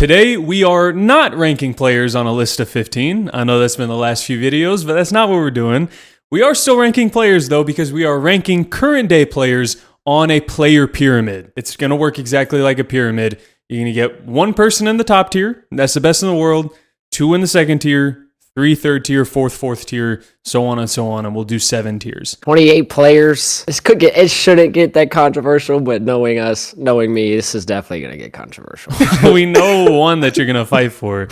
Today, we are not ranking players on a list of 15. I know that's been the last few videos, but that's not what we're doing. We are still ranking players, though, because we are ranking current day players on a player pyramid. It's going to work exactly like a pyramid. You're going to get one person in the top tier. That's the best in the world. 2 in the second tier. 3 third tier, 4th tier, so on, and we'll do 7 tiers. 28 players. It shouldn't get that controversial, but knowing us, knowing me, this is definitely gonna get controversial. We know one that you're gonna fight for,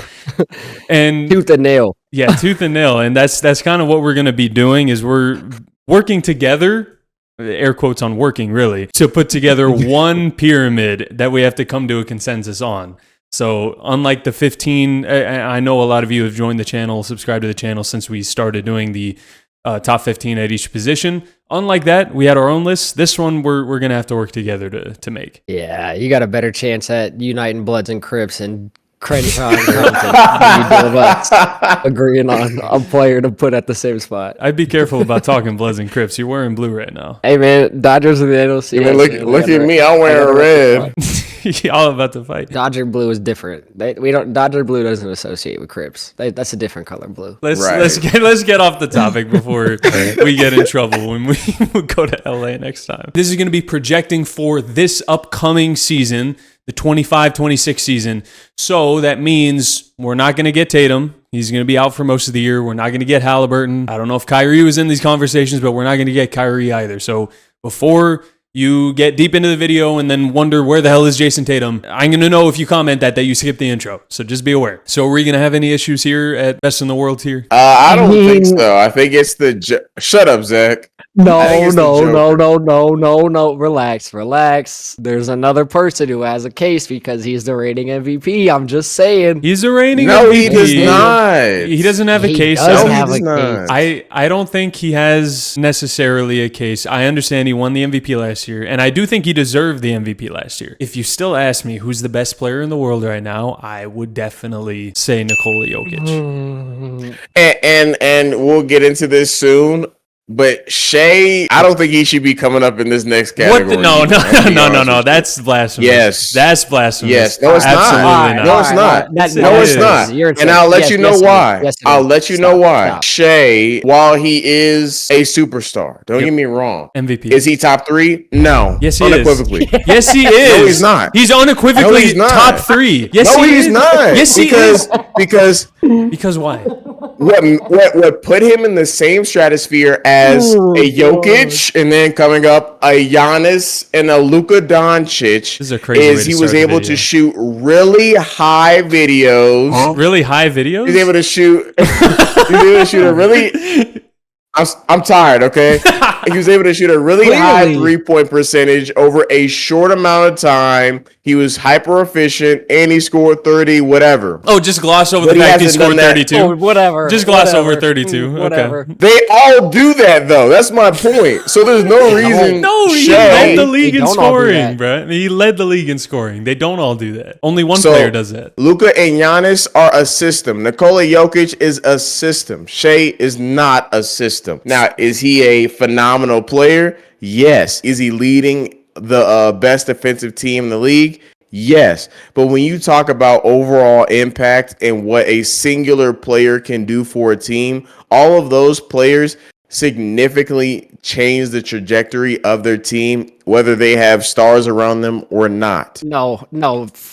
and tooth and nail. Yeah, tooth and nail, and that's kind of what we're gonna be doing. Is we're working together, air quotes on working, really, to put together one pyramid that we have to come to a consensus on. So unlike the 15, I know a lot of you have joined the channel, subscribed to the channel since we started doing the top 15 at each position. Unlike that, we had our own list. This one we're going to have to work together to make. Yeah, you got a better chance at uniting Bloods and Crips and Crenshaw and Compton than you do of us agreeing on a player to put at the same spot. I'd be careful about talking Bloods and Crips. You're wearing blue right now. Hey, man, Dodgers and the NLC. Look at me. I'm wearing red. Y'all about to fight. Dodger blue is different. Dodger blue doesn't associate with Crips. That's a different color blue. Let's get off the topic before we get in trouble when we go to LA next time. This is going to be projecting for this upcoming season, the 25-26 season. So that means we're not going to get Tatum. He's going to be out for most of the year. We're not going to get Halliburton. I don't know if Kyrie was in these conversations, but we're not going to get Kyrie either. So before you get deep into the video and then wonder where the hell is Jason Tatum, I'm going to know if you comment that you skipped the intro. So just be aware. So are we going to have any issues here at Best in the World tier? I don't think so. I think it's the... Shut up, Zach. No. Relax. There's another person who has a case because he's the reigning MVP. I'm just saying. He's the reigning MVP. No, he does not. He doesn't have a case. I don't think he has necessarily a case. I understand he won the MVP last year, and I do think he deserved the MVP last year. If you still ask me who's the best player in the world right now, I would definitely say Nikola Jokic. And we'll get into this soon. But Shea, I don't think he should be coming up in this next category. No. That's blasphemous. Yes. That's blasphemous. Yes. No, it's not. No, it's not. No, it's not. And I'll let you know why. I'll let you know why. Shea, while he is a superstar, don't get me wrong. MVP. Is he top 3? No. Yes, he unequivocally. is. Yes, he is. No, he's not. He's unequivocally top 3. Yes, no, he he's is. not. Yes, he is. Because why? What put him in the same stratosphere as a Jokic and then coming up a Giannis and a Luka Doncic is he was able to shoot really high videos. Huh? Really high videos? He's able to shoot a really... I'm tired, okay? He was able to shoot a really high 3-point percentage over a short amount of time. He was hyper efficient and he scored 30, whatever. Oh, just gloss over the fact he scored 32. Oh, whatever. Just gloss over 32. Whatever. Okay. They all do that though. That's my point. So there's no reason. No, he led the league in scoring, bro. He led the league in scoring. They don't all do that. Only one player does that. Luka and Giannis are a system. Nikola Jokic is a system. Shea is not a system. Now, is he a phenomenal player? Yes. Is he leading the best defensive team in the league? Yes. But when you talk about overall impact and what a singular player can do for a team, all of those players significantly change the trajectory of their team, whether they have stars around them or not. No.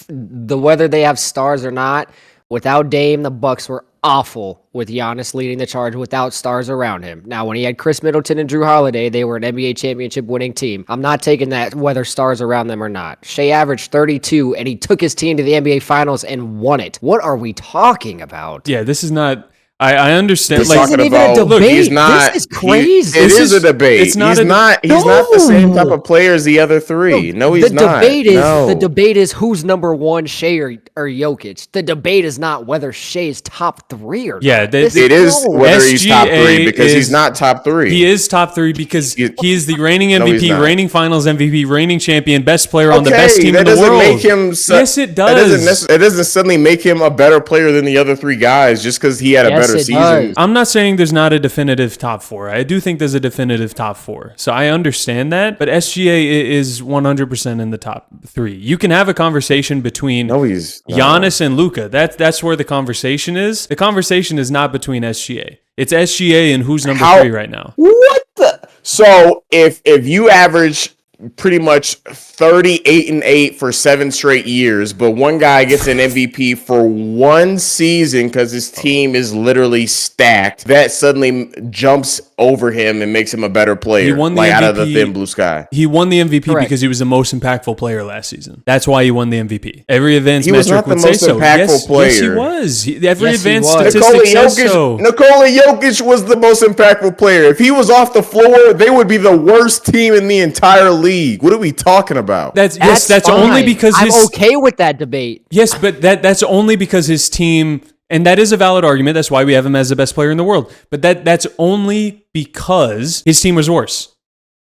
Whether they have stars or not, without Dame, the Bucks were awful with Giannis leading the charge without stars around him. Now, when he had Chris Middleton and Drew Holiday, they were an NBA championship winning team. I'm not taking that whether stars around them or not. Shea averaged 32, and he took his team to the NBA Finals and won it. What are we talking about? Yeah, this is not... I understand. This isn't even a debate. Look, he's not. This is crazy. It is a debate. He's not the same type of player as the other three. No, he's not. The debate is who's number one, Shea or Jokic. The debate is not whether Shea is top 3 or not. Yeah, it is whether he's top 3 because he's not top 3. He is top 3 because he is the reigning MVP, reigning Finals MVP, reigning champion, best player on the best team in the world. Make him yes, it does. It doesn't suddenly make him a better player than the other 3 guys just because he had a better better it season. does. I'm not saying there's not a definitive top 4. I do think there's a definitive top 4. So I understand that, but SGA is 100% in the top 3. You can have a conversation between Giannis and Luka. That's where the conversation is. The conversation is not between SGA. It's SGA and who's number 3 right now. What the? So if you average pretty much 38-8 for 7 straight years, but one guy gets an MVP for one season because his team is literally stacked, that suddenly jumps over him and makes him a better player. He won the MVP, out of the thin blue sky. He won the MVP Correct. because he was the most impactful player last season. That's why he won the MVP. Every advanced He was metric not the would most say so. impactful player. Yes, he was. Every Yes, he advanced was. statistic says so. Nikola Jokic was the most impactful player. If he was off the floor, they would be the worst team in the entire league. What are we talking about? That's That's only fine. because I'm okay with that debate. Yes, but that's only because his team, and that is a valid argument. That's why we have him as the best player in the world. But that's only because his team was worse.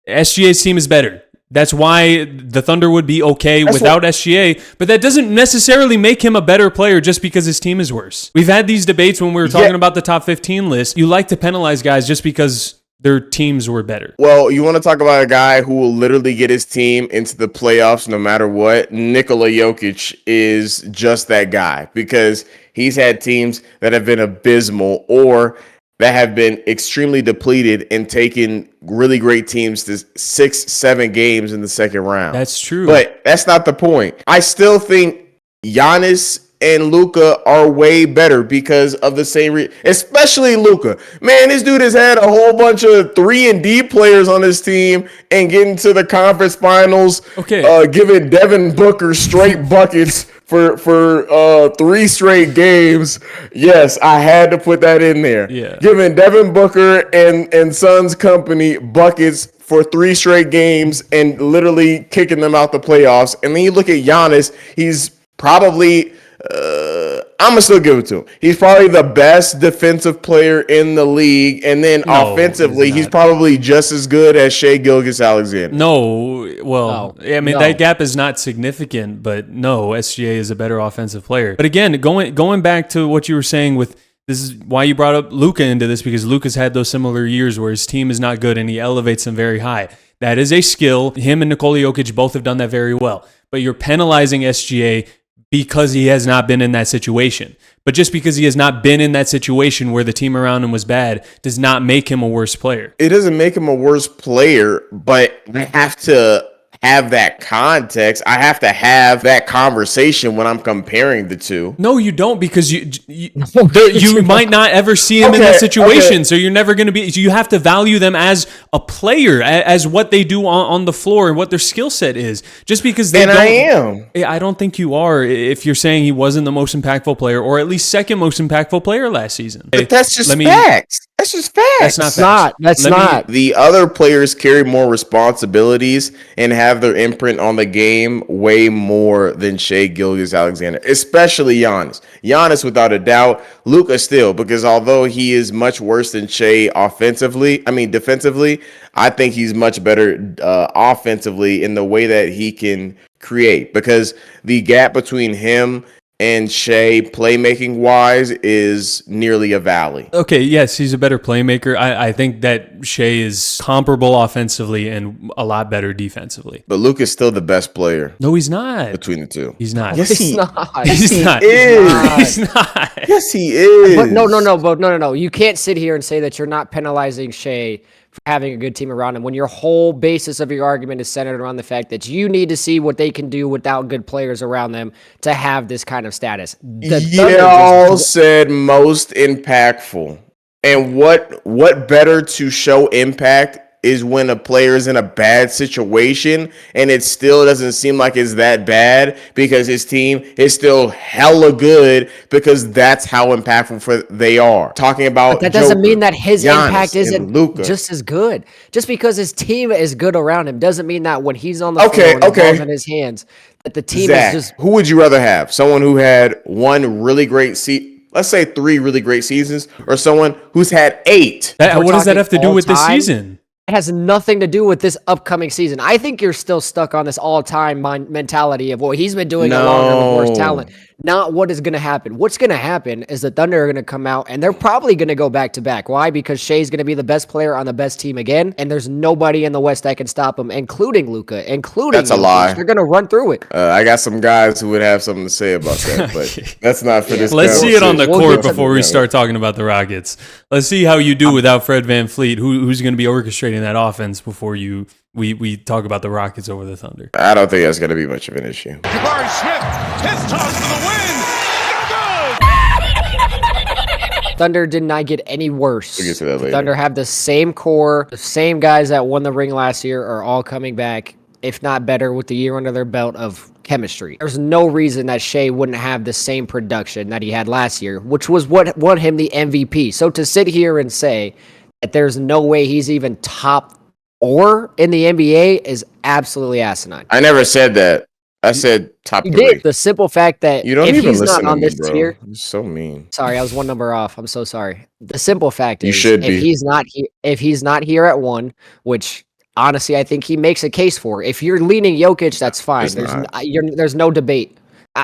SGA's team is better. That's why the Thunder would be okay without SGA. But that doesn't necessarily make him a better player just because his team is worse. We've had these debates when we were talking about the top 15 list. You like to penalize guys just because their teams were better. Well, you want to talk about a guy who will literally get his team into the playoffs no matter what? Nikola Jokic is just that guy because he's had teams that have been abysmal or that have been extremely depleted and taken really great teams to 6-7 games in the second round. That's true. But that's not the point. I still think Giannis and Luka are way better because of the same reason, especially Luka. Man, this dude has had a whole bunch of 3-and-D players on his team and getting to the conference finals. Okay. Giving Devin Booker straight buckets for 3 straight games. Yes, I had to put that in there. Yeah. Giving Devin Booker and Sons company buckets for 3 straight games and literally kicking them out the playoffs. And then you look at Giannis, he's probably I'm going to still give it to him. He's probably the best defensive player in the league. And then offensively, he's probably just as good as Shai Gilgeous-Alexander. That gap is not significant, but no, SGA is a better offensive player. But again, going back to what you were saying with, this is why you brought up Luka into this, because Luka's had those similar years where his team is not good and he elevates them very high. That is a skill. Him and Nikola Jokic both have done that very well. But you're penalizing SGA because he has not been in that situation. But just because he has not been in that situation where the team around him was bad does not make him a worse player. It doesn't make him a worse player, but I have to have that context. I have to have that conversation when I'm comparing the two. No, you don't, because you might not ever see him in that situation. So you're never going to be. You have to value them as a player, as what they do on the floor and what their skill set is. Just because they I don't think you are. If you're saying he wasn't the most impactful player, or at least second most impactful player last season. But that's just facts. That's just facts. That's not facts. That's not. The other players carry more responsibilities and have their imprint on the game way more than Shai Gilgeous-Alexander, especially Giannis. Giannis, without a doubt. Luka still, because although he is much worse than Shai defensively, I think he's much better offensively in the way that he can create, because the gap between him and Shai, playmaking wise, is nearly a valley. Okay, yes, he's a better playmaker. I think that Shai is comparable offensively and a lot better defensively. But Luka's still the best player. No, he's not. Between the two. He's not. Yes, He's not. He's not. He's not. Yes, he is. But no. You can't sit here and say that you're not penalizing Shai for having a good team around him when your whole basis of your argument is centered around the fact that you need to see what they can do without good players around them to have this kind of status. Y'all said most impactful. And what better to show impact is when a player is in a bad situation and it still doesn't seem like it's that bad because his team is still hella good, because that's how impactful they are. Talking about that doesn't mean that his Giannis, impact isn't just as good. Just because his team is good around him doesn't mean that when he's on the floor and the ball's in his hands, that the team is just... Who would you rather have? Someone who had one really great let's say 3 really great seasons, or someone who's had 8? What does that have to do with this season? It has nothing to do with this upcoming season. I think you're still stuck on this all-time mentality of what he's been doing along with his talent. not what is going to happen. What's going to happen is the Thunder are going to come out and they're probably going to go back to back. Why? Because Shea's going to be the best player on the best team again, and there's nobody in the West that can stop him, including Luka, including That's a Jokic. lie. They're going to run through it. I got some guys who would have something to say about that, but that's not for this. Let's see it on the We'll court get to before we start talking about the Rockets. Let's see how you do without Fred VanVleet. Who's going to be orchestrating that offense before we talk about the Rockets over the Thunder? I don't think that's going to be much of an issue. Jabari Smith, his toss for the win. Thunder did not get any worse. We'll get to that later. Thunder have the same core, the same guys that won the ring last year are all coming back, if not better, with the year under their belt of chemistry. There's no reason that Shea wouldn't have the same production that he had last year, which was what won him the MVP. So to sit here and say that there's no way he's even top or in the NBA is absolutely asinine. I never said that. I said top You 3. did. The simple fact that You don't if even he's listen not to on me, this bro. tier, You're so mean. sorry, I was one number off. I'm so sorry. The simple fact You is, should if be. he's not here at 1, which honestly I think he makes a case for. If you're leaning Jokic, that's fine. He's There's not. there's no debate.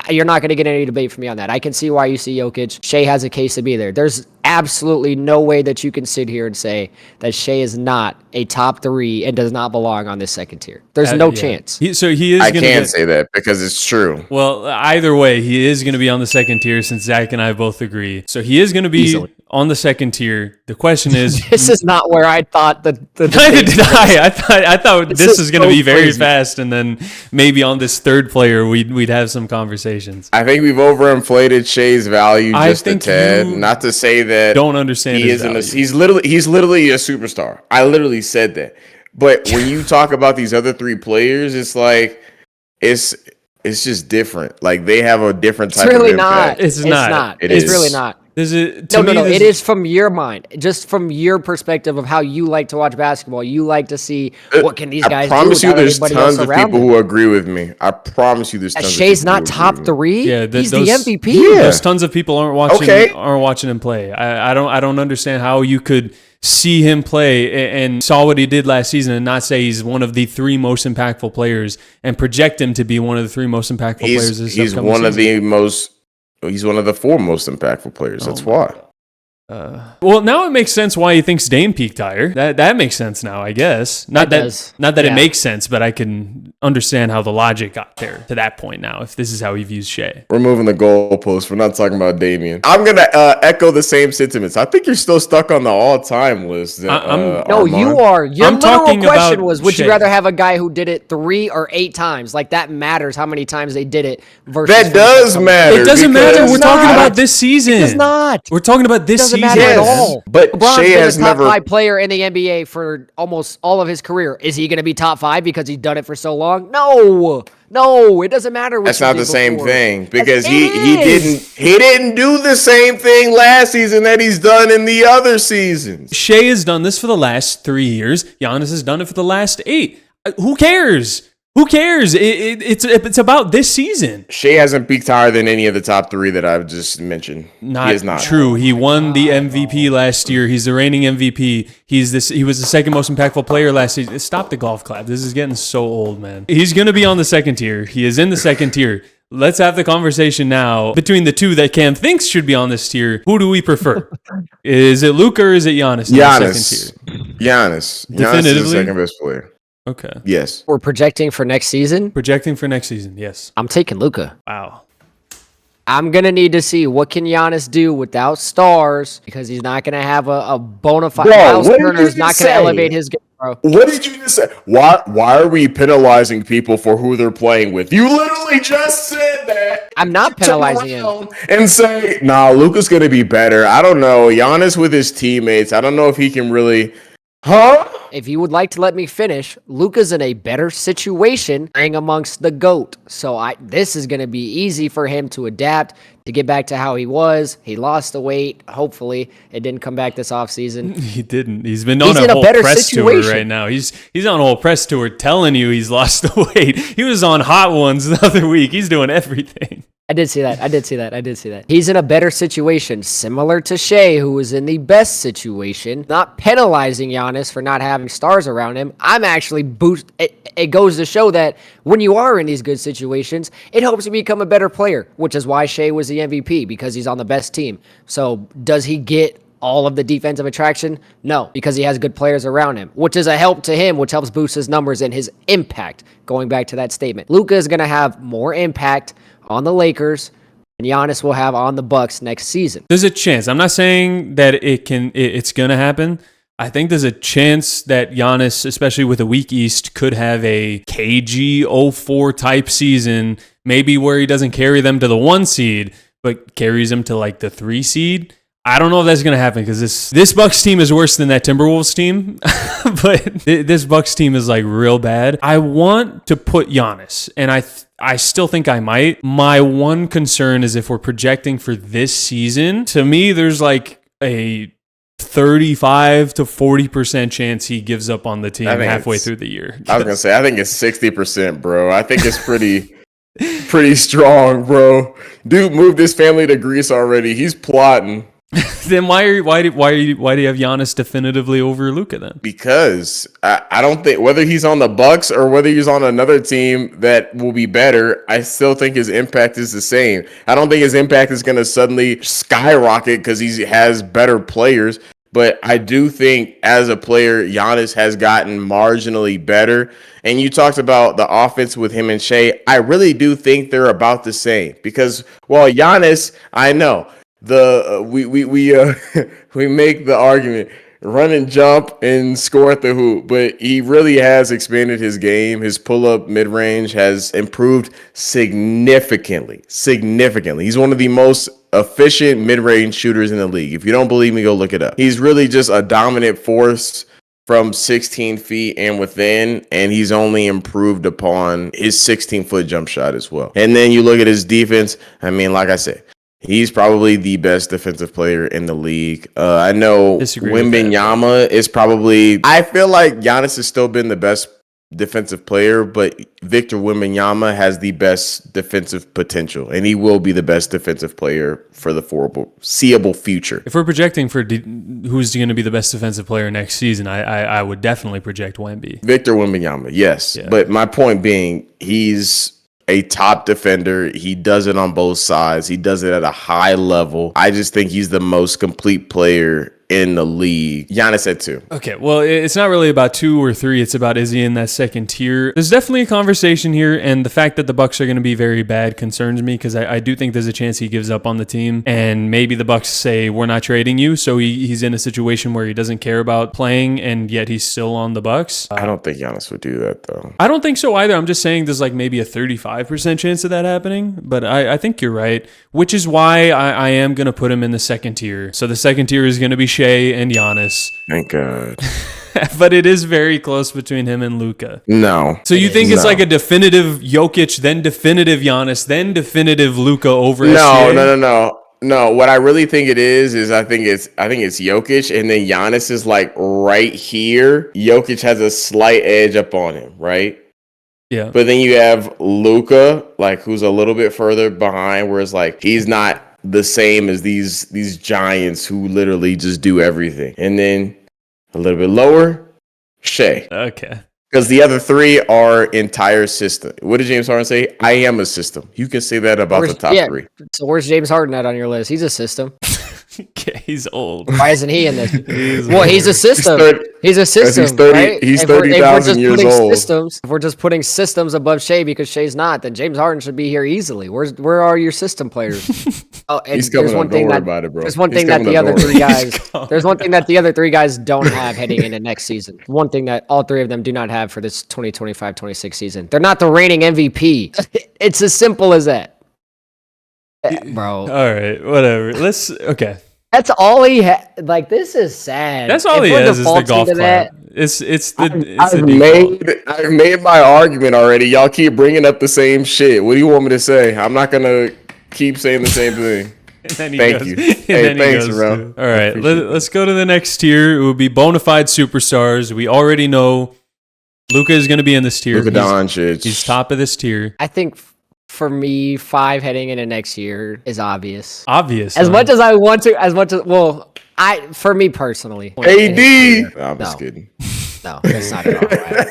You're not going to get any debate from me on that. I can see why you see Jokic. Shea has a case to be there. There's absolutely no way that you can sit here and say that Shea is not a top 3 and does not belong on this second tier. There's no chance. He is. I can't say that because it's true. Well, either way, he is going to be on the second tier since Zach and I both agree. So he is going to be Easily. on the second tier. The question is, This is not where I thought the neither did I. I thought this is is going to so be very crazy. fast, and then maybe on this third player, we'd have some conversations. I think we've overinflated Shea's value I just a think tad. you Not to say that Don't understand he his isn't. value. He's literally a superstar. I literally said that. But when you talk about these other 3 players, it's like it's just different. Like they have a different type It's really of impact. not. It's not. It It's is. really not. Does it? No. It is from your mind, just from your perspective of how you like to watch basketball. You like to see what can these guys I promise do you, without there's anybody tons else of around people them. who agree with me. I promise you, there's That tons Shea's of not people who agree top with me. 3. Yeah, He's those- the MVP. Yeah. Those tons of people aren't Okay. watching him play. I don't understand how you could see him play and saw what he did last season and not say he's one of the 3 most impactful players and project him to be one of the 3 most impactful players. He's one of the most. He's one of the 4 most impactful players. That's why. Well, now it makes sense why he thinks Dame peaked higher. That makes sense now, I guess. Not That that does. not that it Yeah. makes sense, but I can understand how the logic got there to that point now. If this is how he views Shea. We're moving the goalposts. We're not talking about Damian. I'm gonna echo the same sentiments. I think you're still stuck on the all-time list. No, Arman. you are. Your I'm literal talking question about was, would Shea. you rather have a guy who did it 3 or 8 times? Like, that matters how many times they did it versus... That does matter. It doesn't because- matter. We're talking not. about this season. It does not. We're talking about this Doesn't season. matter at Yes. all. But LeBron's Shea been has a top never- 5 player in the NBA for almost all of his career. Is he going to be top 5 because he's done it for so long? No, it doesn't matter. What That's you not did the same before. thing because It he is. didn't do the same thing last season that he's done in the other seasons. Shea has done this for the last 3 years. Giannis has done it for the last 8. Who cares? Who cares? It's about this season. Shea hasn't peaked higher than any of the top 3 that I've just mentioned. Not He is not. true. He won the MVP last year. He's the reigning MVP. He was the second most impactful player last season. Stop the golf clap. This is getting so old, man. He's going to be on the second tier. He is in the second tier. Let's have the conversation now between the 2 that Cam thinks should be on this tier. Who do we prefer? Is it Luka or is it Giannis? In the second Giannis. tier? Giannis. Giannis is the Definitively? second best player. Okay. Yes. We're projecting for next season. Projecting for next season. Yes. I'm taking Luka. Wow. I'm going to need to see what can Giannis do without stars because he's not going to have a bona fide. Bro, Miles what did Turner you is not just going to say? elevate his game, bro. What did you just say? Why are we penalizing people for who they're playing with? You literally just said that. I'm not Turn penalizing him. around and say, nah, Luka's going to be better. I don't know. Giannis with his teammates, I don't know if he can really... Huh? If you would like to let me finish, Luka's in a better situation playing amongst the GOAT. So this is going to be easy for him to adapt, to get back to how he was. He lost the weight. Hopefully, it didn't come back this offseason. He didn't. He's been on He's a in a whole better press tour situation. right now. He's on a whole press tour telling you he's lost the weight. He was on Hot Ones the other week. He's doing everything. I did see that. He's in a better situation, similar to Shea, who was in the best situation. Not penalizing Giannis for not having stars around him. I'm actually it goes to show that when you are in these good situations, it helps you become a better player, which is why Shea was the MVP, because he's on the best team. So does he get all of the defensive attraction? No, because he has good players around him, which is a help to him, which helps boost his numbers and his impact. Going back to that statement, Luka is going to have more impact on the Lakers and Giannis will have on the Bucks next season. There's a chance. I'm not saying that it's going to happen. I think there's a chance that Giannis, especially with a weak East, could have a KG 04 type season, maybe where he doesn't carry them to the 1 seed, but carries them to like the 3 seed. I don't know if that's going to happen because this Bucks team is worse than that Timberwolves team, but this Bucks team is like real bad. I want to put Giannis, and I still think I might. My one concern is if we're projecting for this season, to me, there's like a 35 to 40% chance he gives up on the team halfway through the year. I was going to say, I think it's 60%, bro. I think it's pretty strong, bro. Dude moved his family to Greece already. He's plotting. Then why do you have Giannis definitively over Luka then? Because I don't think, whether he's on the Bucks or whether he's on another team that will be better, I still think his impact is the same. I don't think his impact is going to suddenly skyrocket because he has better players. But I do think as a player, Giannis has gotten marginally better. And you talked about the offense with him and Shea. I really do think they're about the same because, well, Giannis, I know. We make the argument run and jump and score at the hoop, but he really has expanded his game. His pull-up mid-range has improved significantly. He's one of the most efficient mid-range shooters in the league. If you don't believe me, go look it up. He's really just a dominant force from 16 feet and within, and he's only improved upon his 16-foot jump shot as well. And then you look at his defense. I mean, like I said, he's probably the best defensive player in the league. I know Wembanyama is probably... I feel like Giannis has still been the best defensive player, but Victor Wembanyama has the best defensive potential, and he will be the best defensive player for the foreseeable future. If we're projecting for who's going to be the best defensive player next season, I would definitely project Wemby. Victor Wembanyama, yes. Yeah. But my point being, he's a top defender. He does it on both sides. He does it at a high level. I just think he's the most complete player in the league. Giannis at 2. Okay, well, it's not really about 2 or 3. It's about, is he in that second tier? There's definitely a conversation here, and the fact that the Bucks are going to be very bad concerns me because I do think there's a chance he gives up on the team, and maybe the Bucks say, we're not trading you, so he's in a situation where he doesn't care about playing, and yet he's still on the Bucks. I don't think Giannis would do that, though. I don't think so either. I'm just saying there's like maybe a 35% chance of that happening, but I think you're right, which is why I am going to put him in the second tier. So the second tier is going to be Shea and Giannis. Thank God. But it is very close between him and Luka. No. So you think it's like a definitive Jokic, then definitive Giannis, then definitive Luka over SGA? No, what I really think it is I think it's Jokic, and then Giannis is like right here. Jokic has a slight edge up on him, right? Yeah. But then you have Luka, like, who's a little bit further behind, where it's like he's not the same as these giants who literally just do everything. And then a little bit lower, Shea. Okay. Because the other 3 are entire system. What did James Harden say? I am a system. You can say that about the top 3. So where's James Harden at on your list? He's a system. Okay, he's old. Why isn't he in this? He's a system. He's a system. He's 30,000 years old. If we're just putting systems above Shea because Shea's not, then James Harden should be here easily. Where are your system players? Oh, and he's coming up. Don't worry about it, bro. There's one thing that the other 3 guys. There's one thing that the other 3 guys don't have heading into next season. One thing that all 3 of them do not have for this 2025-26 season. They're not the reigning MVP. It's as simple as that, bro. All right, whatever. Okay. That's all he had. Like, this is sad. That's all he has is the golf clap. I've made my argument already. Y'all keep bringing up the same shit. What do you want me to say? I'm not gonna keep saying the same thing. Thank you. Hey, thanks, bro. All right, let's go to the next tier. It will be Bonafide Superstars. We already know Luka is going to be in this tier. Luka Doncic. He's top of this tier. I think for me, 5 heading into next year is obvious. As much as I want to, for me personally. AD. I'm just kidding. No, that's not at all right.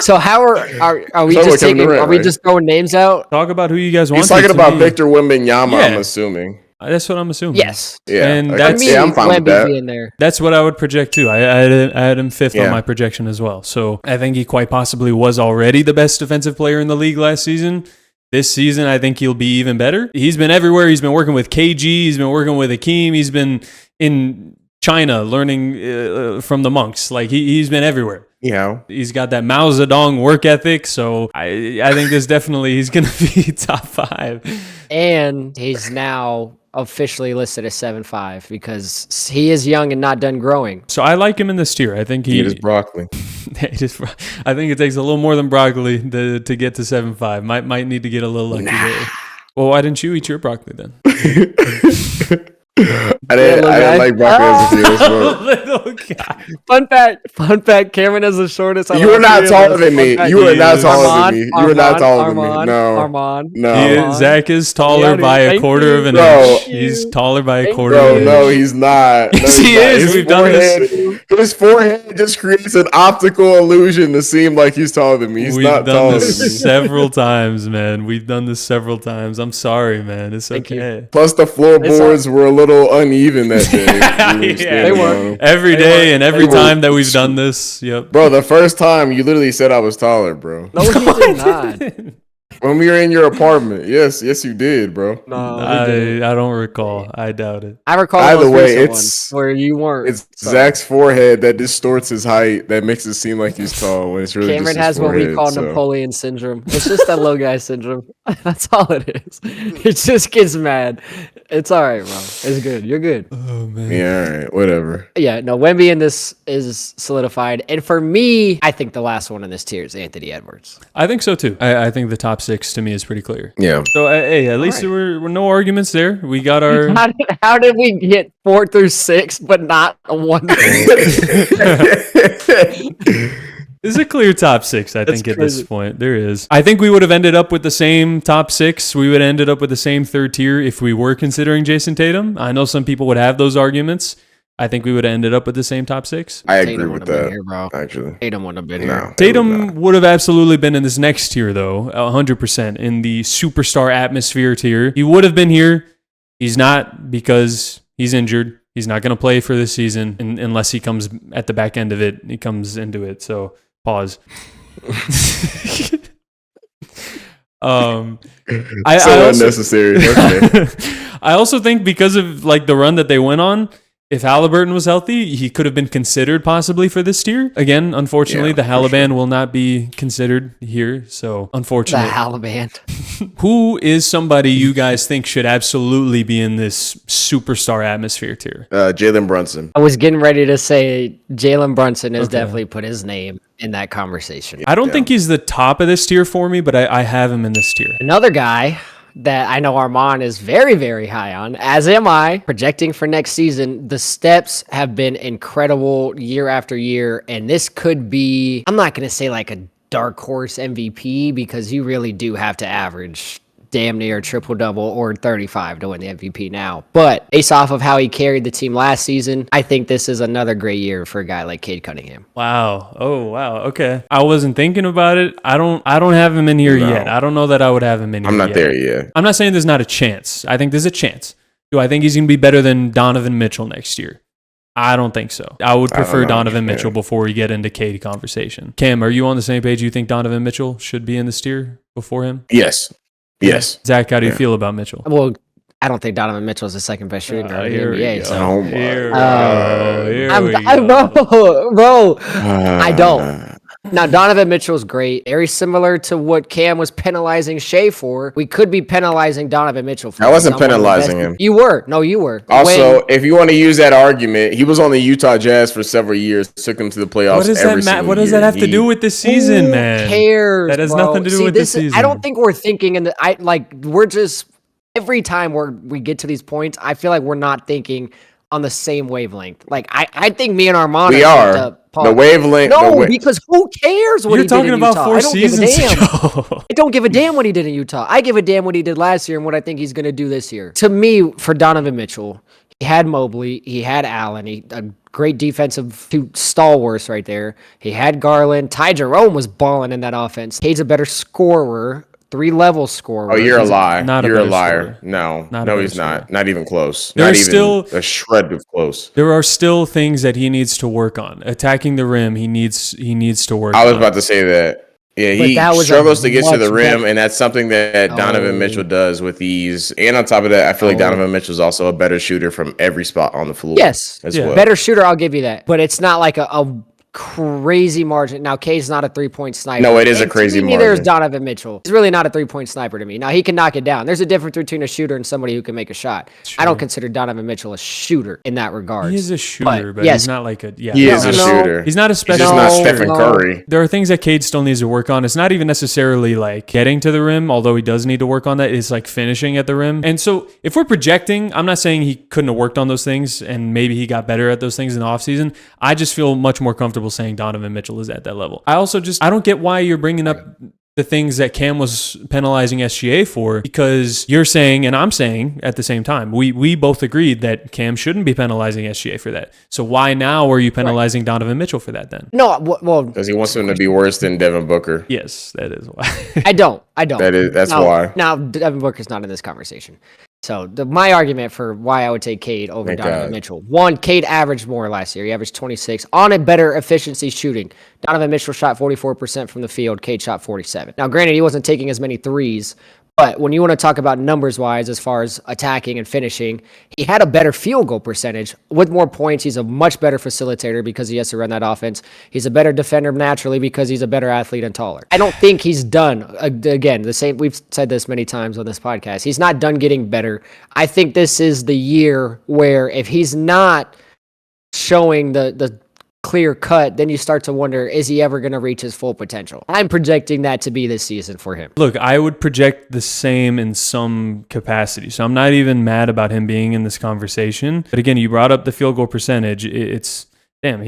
So how are we So just what, Kevin taking? Durant, Are we right? just throwing names out? Talk about who you guys want. He's talking about Victor Wembanyama, I'm assuming. That's what I'm assuming. Yes. Yeah. And okay. that's- For me, I'm fine with Wemby that. being there. That's what I would project too. I had him fifth on Yeah. my projection as well. So I think he quite possibly was already the best defensive player in the league last season. This season, I think he'll be even better. He's been everywhere. He's been working with KG. He's been working with Akeem. He's been in China learning from the monks. Like he's been everywhere. Yeah. He's got that Mao Zedong work ethic. So I think this definitely he's going to be top 5. And he's now officially listed as 7'5" because he is young and not done growing. So I like him in this tier. I think It is broccoli. I think it takes a little more than broccoli to get to 7'5". Might need to get a little lucky there. Well, why didn't you eat your broccoli then? I didn't like broccoli as a kid as well. Little guy. Fun fact, Cameron is the shortest. You are not taller than me. You are not taller than me. You are not taller than me. No. Arman. No. Zach is taller by a quarter of an Bro. inch. He's taller by a quarter of Bro, an no, inch. he's not. No, Yes, he's he not. is. We've done this. His forehead just creates an optical illusion to seem like he's taller than me. He's We've not done taller than me. this several times, man. We've done this several times. I'm sorry, man. It's Thank you. okay. Plus, the floorboards were a little uneven that day. Yeah, they were. on 'em. Every day and every They were- time that we've done this. Yep. Bro, the first time you literally said I was taller, bro. No, he did not. When we were in your apartment. Yes, you did, bro. No, he I didn't. don't recall. I doubt it. I recall Either the most way, recent it's- one where you weren't. It's So, Zach's forehead that distorts his height that makes it seem like he's tall when it's really Cameron just his has what we forehead, call so. Napoleon syndrome. It's just that low guy syndrome. That's all it is. It just gets mad. It's all right, bro. It's good. You're good. Oh man. Yeah, all right, whatever. Yeah, no, Wemby in this is solidified. And for me, I think the last one in this tier is Anthony Edwards. I think so too. I think the top 6 to me is pretty clear. Yeah. So hey, at least right. there were no arguments there. We got our. How did we get 4 through 6, but not a 1? There's a clear top 6, I think, at this crazy. point. There is. I think we would have ended up with the same top 6. We would have ended up with the same third tier if we were considering Jason Tatum. I know some people would have those arguments. I think we would have ended up with the same top 6. I agree Tatum with would have been that, here, bro. actually. Tatum would have been No. here. Tatum would have absolutely been in this next tier, though, 100%, in the superstar atmosphere tier. He would have been here. He's not because he's injured. He's not going to play for this season unless he comes at the back end of it. He comes into it. So pause. So I also, unnecessary. Okay. I also think because of like the run that they went on, if Halliburton was healthy, he could have been considered possibly for this tier. Again, unfortunately, Yeah, the for Haliban will not be considered here. So The unfortunate. Haliband. Who is somebody you guys think should absolutely be in this superstar atmosphere tier? Jalen Brunson. I was getting ready to say Jalen Brunson has definitely put his name in that conversation. I don't think he's the top of this tier for me, but I have him in this tier. Another guy that I know Arman is very, very high on, as am I, projecting for next season. The steps have been incredible year after year, and this could be, I'm not going to say like a dark horse MVP because you really do have to average damn near triple-double or 35 to win the MVP now. But based off of how he carried the team last season, I think this is another great year for a guy like Cade Cunningham. Wow. Oh, wow. Okay. I wasn't thinking about it. I don't have him in here No. yet. I don't know that I would have him in here I'm not yet. there yet. I'm not saying there's not a chance. I think there's a chance. Do I think he's going to be better than Donovan Mitchell next year? I don't think so. I would prefer know. Donovan Yeah. Mitchell before we get into Cade conversation. Cam, are you on the same page? You think Donovan Mitchell should be in this tier before him? Yes. Yes. Zach, how do you Yeah. feel about Mitchell? Well, I don't think Donovan Mitchell is the second best shooter in the Here we NBA. go. So. Oh my Here we God. go. Here we Bro, go. I don't. Now, Donovan Mitchell's great. Very similar to what Cam was penalizing Shea for. We could be penalizing Donovan Mitchell for. I wasn't He's not one of the penalizing best- him. You were. No, you were. Also, When- if you want to use that argument, he was on the Utah Jazz for several years, took them to the playoffs. What does every that single What does year. that have to do with this season, who man? cares? That has bro? nothing to do See, with this season. I don't think we're thinking in the. We're just every time we get to these points, I feel like we're not thinking on the same wavelength. Like I think me and Armand We are. The wavelength. No, because who cares what You're he did talking in about Utah? 4 I don't give a seasons damn. ago. I don't give a damn what he did in Utah. I give a damn what he did last year and what I think he's going to do this year. To me, for Donovan Mitchell, He had Mobley. He had Allen. A great defensive two stalwarts right there. He had Garland. Ty Jerome was balling in that offense. Cade's a better scorer, 3-level scorer. Oh, you're a lie. not a You're a better liar. scorer. No, Not a no, better he's not. scorer. Not even close. There Not are even still- a shred of close. There are still things that he needs to work on. Attacking the rim, he needs to work I was on. about to say that. Yeah, But he that was a struggles to get to the much rim, better- and that's something that Donovan Oh. Mitchell does with ease. And on top of that, I feel like Oh. Donovan Mitchell's also a better shooter from every spot on the floor. Yes. as Yeah. well. Better shooter, I'll give you that. But it's not like a crazy margin. Now, Cade's not a 3-point sniper. No, it is a And crazy to me, Neither is margin. Donovan Mitchell. He's really not a 3-point sniper to me. Now, he can knock it down. There's a difference between a shooter and somebody who can make a shot. I don't consider Donovan Mitchell a shooter in that regard. He is a shooter, but yes. he's not like a He is a No. shooter. He's not a He's special. just not No, Stephen no. Curry. There are things that Cade still needs to work on. It's not even necessarily like getting to the rim, although he does need to work on that. It's like finishing at the rim. And so if we're projecting, I'm not saying he couldn't have worked on those things and maybe he got better at those things in the offseason. I just feel much more comfortable saying Donovan Mitchell is at that level. I also I don't get why you're bringing up the things that Cam was penalizing SGA for, because you're saying, and I'm saying at the same time, we both agreed that Cam shouldn't be penalizing SGA for that. So why now are you penalizing Donovan Mitchell for that then? No, well, Because he wants him to be worse than Devin Booker. Yes, that is why. I don't. That's Now- why. Now, Devin Booker's not in this conversation. So my argument for why I would take Cade over Thank Donovan God. Mitchell. One, Cade averaged more last year. He averaged 26 on a better efficiency shooting. Donovan Mitchell shot 44% from the field. Cade shot 47. Now, granted, he wasn't taking as many threes, but when you want to talk about numbers-wise as far as attacking and finishing, he had a better field goal percentage. With more points, he's a much better facilitator because he has to run that offense. He's a better defender naturally because he's a better athlete and taller. I don't think he's done. Again, the same. We've said this many times on this podcast. He's not done getting better. I think this is the year where if he's not showing the clear cut, then you start to wonder, is he ever going to reach his full potential? I'm projecting that to be this season for him. Look, I would project the same in some capacity. So I'm not even mad about him being in this conversation. But again, you brought up the field goal percentage. It's damn,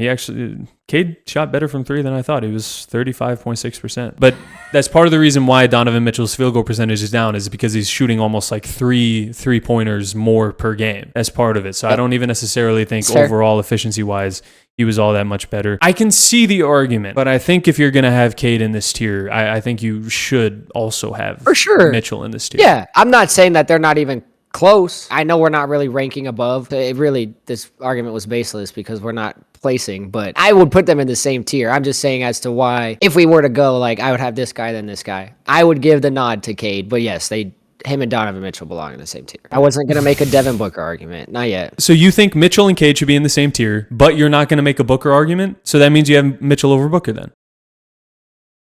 Cade shot better from three than I thought. He was 35.6%. But that's part of the reason why Donovan Mitchell's field goal percentage is down, is because he's shooting almost like three-pointers more per game. That's part of it. So I don't even necessarily think Fair. overall efficiency-wise he was all that much better. I can see the argument, but I think if you're going to have Cade in this tier, I think you should also have For sure. Mitchell in this tier. Yeah, I'm not saying that they're not even close. I know we're not really ranking above. This argument was baseless because we're not placing, but I would put them in the same tier. I'm just saying as to why, if we were to go, like, I would have this guy, then this guy. I would give the nod to Cade, but yes, him and Donovan Mitchell belong in the same tier. I wasn't going to make a Devin Booker argument. Not yet. So you think Mitchell and Cade should be in the same tier, but you're not going to make a Booker argument? So that means you have Mitchell over Booker then?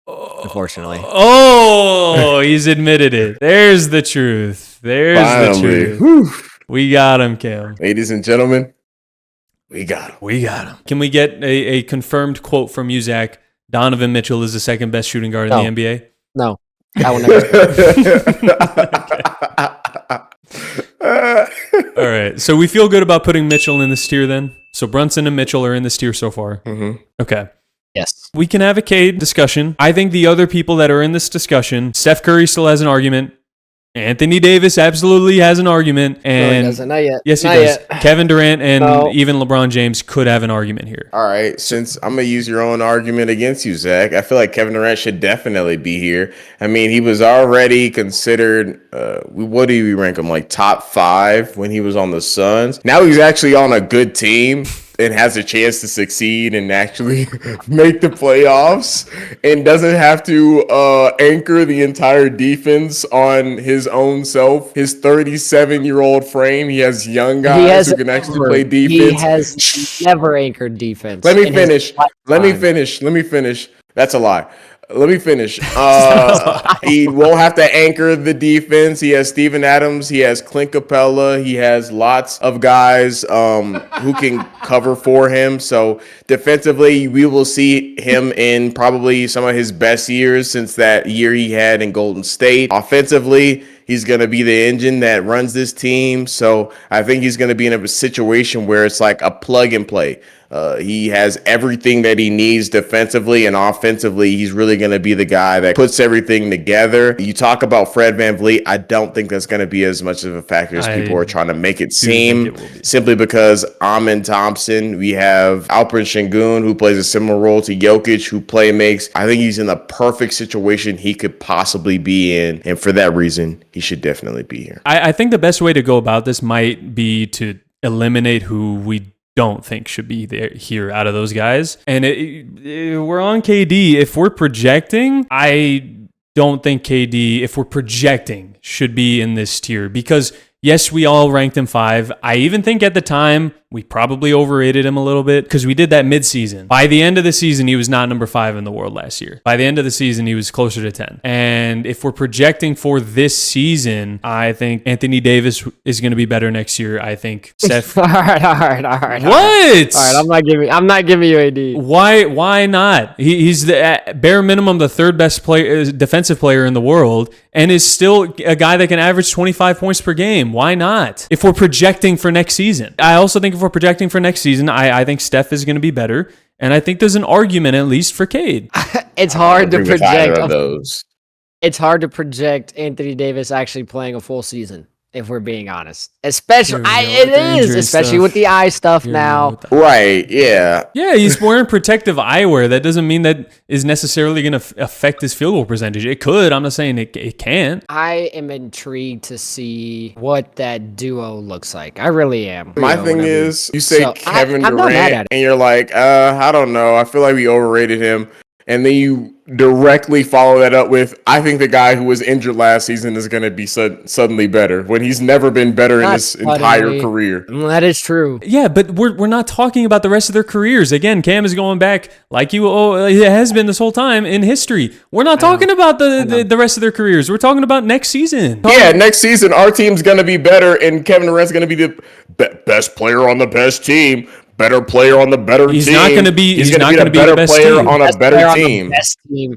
Unfortunately. Oh, he's admitted it. There's the truth. There's Finally. the truth. Whew. We got him, Cam. Ladies and gentlemen, we got him. We got him. Can we get a confirmed quote from you, Zach? Donovan Mitchell is the second best shooting guard in the NBA? No. I will never. All right. So we feel good about putting Mitchell in this tier then? So Brunson and Mitchell are in this tier so far? Mhm. Okay. Yes. We can have a Cade discussion. I think the other people that are in this discussion, Steph Curry still has an argument. Anthony Davis absolutely has an argument. No, he And doesn't. Not yet. yes, he Not does. yet. Kevin Durant and No. even LeBron James could have an argument here. All right, since I'm going to use your own argument against you, Zach, I feel like Kevin Durant should definitely be here. I mean, he was already considered, what do we rank him, like top 5 when he was on the Suns. Now he's actually on a good team and has a chance to succeed and actually make the playoffs and doesn't have to anchor the entire defense on his own self. His 37-year-old frame, he has young guys who can actually play defense. He has never anchored defense. Let me in his finish. Let me finish. That's a lie. Let me finish. He won't have to anchor the defense. He has Steven Adams. He has Clint Capella. He has lots of guys who can cover for him. So defensively, we will see him in probably some of his best years since that year he had in Golden State. Offensively, he's going to be the engine that runs this team. So I think he's going to be in a situation where it's like a plug and play. He has everything that he needs defensively and offensively. He's really going to be the guy that puts everything together. You talk about Fred VanVleet. I don't think that's going to be as much of a factor as people are trying to make it seem, simply because Arman Thompson, we have Alperen Şengün, who plays a similar role to Jokic, who makes. I think he's in the perfect situation he could possibly be in. And for that reason, he should definitely be here. I think the best way to go about this might be to eliminate who we don't think should be there here out of those guys. And we're on KD. If we're projecting, I don't think KD, if we're projecting, should be in this tier because yes, we all ranked him 5. I even think at the time we probably overrated him a little bit because we did that midseason. By the end of the season, he was not number 5 in the world last year. By the end of the season, he was closer to 10. And if we're projecting for this season, I think Anthony Davis is going to be better next year. I think Steph. All right. What? All right, I'm not giving you AD. Why not? He's the at bare minimum the third best defensive player in the world, and is still a guy that can average 25 points per game. Why not? If we're projecting for next season, I also think if we're projecting for next season, I think Steph is going to be better, and I think there's an argument at least for Cade. It's hard to project those. It's hard to project Anthony Davis actually playing a full season, if we're being honest. Especially, especially with the eye stuff now. Right, yeah. Yeah, he's wearing protective eyewear. That doesn't mean that is necessarily going to affect his field goal percentage. It could. I'm not saying it can't. I am intrigued to see what that duo looks like. I really am. My thing is, you say Kevin Durant, and you're like, I don't know. I feel like we overrated him. And then you directly follow that up with, I think the guy who was injured last season is going to be suddenly better when he's never been better in his entire career. That is true. Yeah, but we're not talking about the rest of their careers. Again, Cam is going back like it has been this whole time in history. We're not talking about the rest of their careers. We're talking about next season. Yeah, next season our team's going to be better, and Kevin Durant's going to be the best player on the best team. Better player on the better team. He's not going to be. He's going to be the better player on a better team.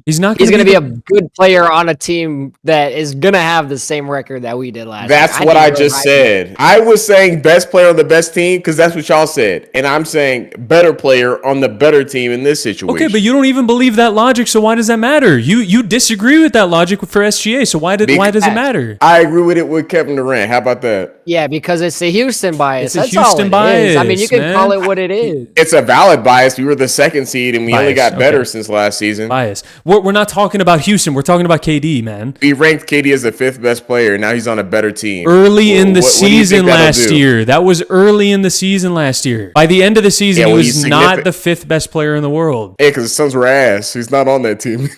He's not. He's going to be a good player on a team that is going to have the same record that we did last year. That's what I just said. I was saying best player on the best team because that's what y'all said, and I'm saying better player on the better team in this situation. Okay, but you don't even believe that logic, so why does that matter? You disagree with that logic for SGA, so why does it matter? I agree with it with Kevin Durant. How about that? Yeah, because it's a Houston bias. It's that's all it is. I mean, you can call it what it is. It's a valid bias. We were the second seed, and we only got better since last season. Bias. We're not talking about Houston. We're talking about KD, man. We ranked KD as the 5th best player. Now he's on a better team. Early in the season last year. That was early in the season last year. By the end of the season, he was not the 5th best player in the world. Yeah, because his Suns were ass. He's not on that team.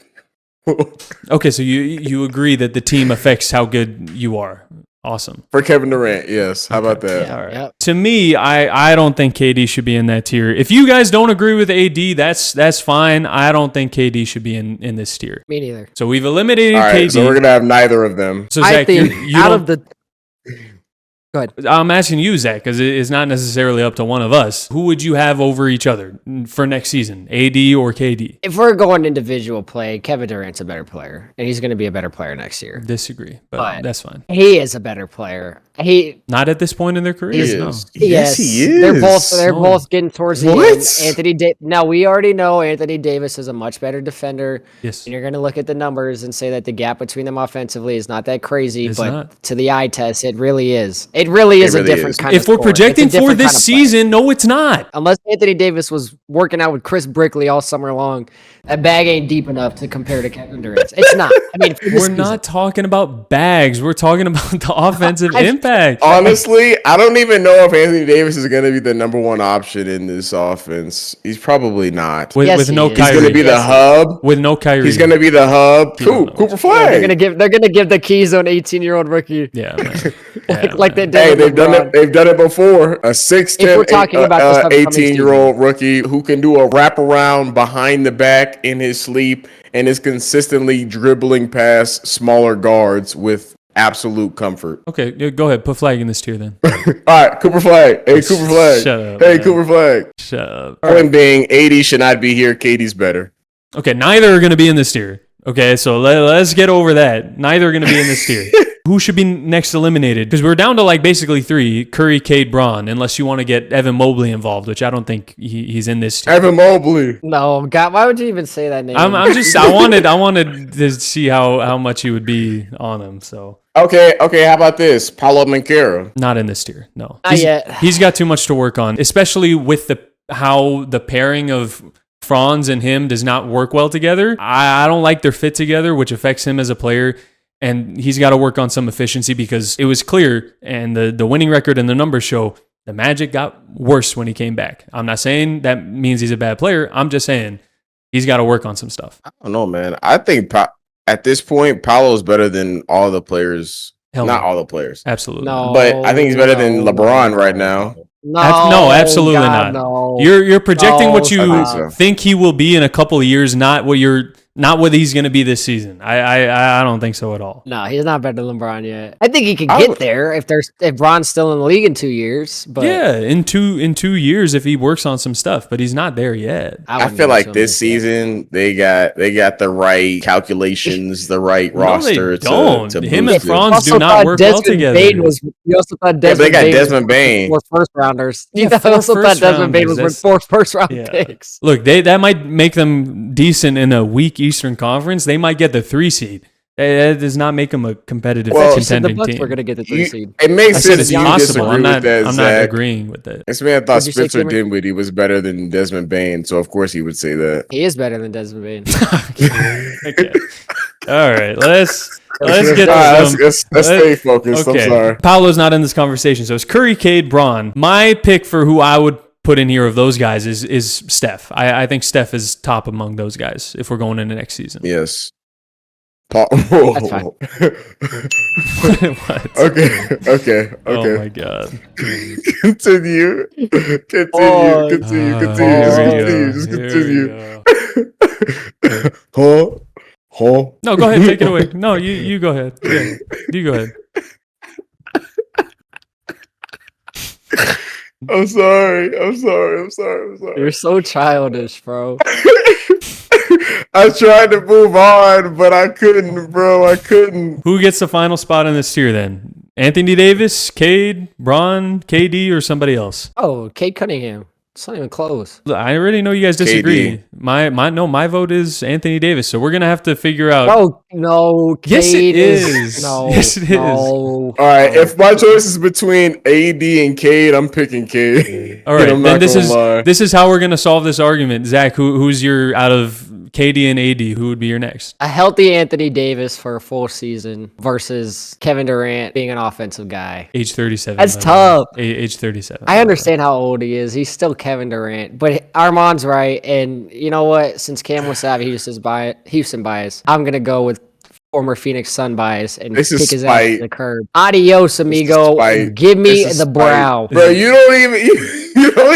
Okay, so you agree that the team affects how good you are. Awesome. For Kevin Durant, yes. How about that? Yeah, all right. Yep. To me, I don't think KD should be in that tier. If you guys don't agree with AD, that's fine. I don't think KD should be in this tier. Me neither. So we've eliminated all right, KD. So we're going to have neither of them. So Zach, I think out of the... Go ahead. I'm asking you, Zach, because it's not necessarily up to one of us. Who would you have over each other for next season, AD or KD? If we're going individual play, Kevin Durant's a better player, and he's going to be a better player next year. Disagree, but that's fine. He is a better player. Not at this point in their careers. No. Yes, he is. They're both getting towards the end. Now we already know Anthony Davis is a much better defender. Yes, and you're going to look at the numbers and say that the gap between them offensively is not that crazy, but to the eye test, it really is. It really is a different kind of If we're projecting for this season, no, it's not. Unless Anthony Davis was working out with Chris Brickley all summer long, that bag ain't deep enough to compare to Kevin Durant. It's not. I mean, we're not talking about bags. We're talking about the offensive impact. Honestly, I don't even know if Anthony Davis is going to be the number one option in this offense. He's probably not. With no Kyrie. He's going to be the hub. With no Kyrie. He's going to be the hub. Cooper Flag. They're going to give the keys to an 18-year-old rookie. Yeah, like they did. Hey, they've done it before. A 6'10", 18-year-old rookie who can do a wraparound behind the back in his sleep and is consistently dribbling past smaller guards with absolute comfort. Okay, go ahead. Put Flag in this tier then. All right, Cooper Flag. Hey, Cooper Flag. Shut up. Hey, man. Cooper Flag. Shut up. Point being, AD should not be here. KD's better. Okay, neither are going to be in this tier. Okay, so let's get over that. Neither are going to be in this tier. who should be next eliminated? Because we're down to like basically 3: Curry, Cade, Braun, unless you want to get Evan Mobley involved, which I don't think he's in this tier. Evan Mobley. No, God, why would you even say that name? I wanted to see how much he would be on him. So Okay. How about this? Paulo Banchero. not in this tier. No, Not yet. He's got too much to work on, especially with how the pairing of Franz and him does not work well together. I don't like their fit together, which affects him as a player. And he's got to work on some efficiency because it was clear, and the winning record and the numbers show the Magic got worse when he came back. I'm not saying that means he's a bad player. I'm just saying he's got to work on some stuff. I don't know, man. I think at this point, Paolo's better than all the players. Hell Not no. all the players. Absolutely. No. But I think he's better than LeBron right now. No, absolutely God, not. No. You're projecting No, what you stop. think he will be in a couple of years, not what he's going to be this season. I don't think so at all. No, he's not better than LeBron yet. I think he could I get would- there if Bron's still in the league in 2 years. But Yeah, in 2 years if he works on some stuff, but he's not there yet. I wouldn't feel give it like to him this yet. season they got the right calculations, the right No, they roster don't. to Him boost and it. Franz Also do not thought work well Desmond together. Bane you also thought Yeah, but they Desmond got Bane Desmond Bane. was 4 first rounders. Yeah, You 4 also thought first Desmond Bane rounders. was worth 4 first round picks. Look, that might make them decent in a weak Eastern Conference. They might get the 3 seed. That does not make them a competitive Well, You said the contending Bucks team. were going to get the 3 seed. It I makes said sense it's you possible. disagree with that, I'm not Zach. agreeing with that. This man thought What'd you say, Spencer Cameron? Dinwiddie was better than Desmond Bane, so of course he would say that. He is better than Desmond Bane. Okay. All right, let's get Nah, to some. let's stay focused. I'm sorry. Paolo's not in this conversation, so it's Curry, Cade, Braun. My pick for who I would put in here of those guys is Steph. I think Steph is top among those guys if we're going into next season. Yes. Paul. That's fine. What? Okay. Oh my god. Continue. Oh, Just continue. Huh? No, go ahead. Take it away. No, you go ahead. Yeah, you go ahead. I'm sorry. You're so childish, bro. I tried to move on, but I couldn't, bro. I couldn't. Who gets the final spot in this tier then? Anthony Davis, Cade, Braun, KD, or somebody else? Oh, Cade Cunningham. It's not even close. Look, I already know you guys disagree. KD. My vote is Anthony Davis. So we're gonna have to figure out. No, Yes, it Cade is. No, Yes, it is. no. All right, if my choice is between AD and Cade, I'm picking Cade. All right, I'm then not gonna lie. this is how we're gonna solve this argument. Zach, who's your out of KD and AD? Who would be your next? A healthy Anthony Davis for a full season versus Kevin Durant being an offensive guy. Age 37. That's by the tough. way. Age 37. I understand how old he is. He's still Kevin Durant, but Arman's right. And you know what? Since Cam was out of Houston bias, I'm gonna go with former Phoenix Sun bias and This is kick his ass spite. to the curb. Adios, amigo. spite. Give me This is the spite. brow. Bro, you don't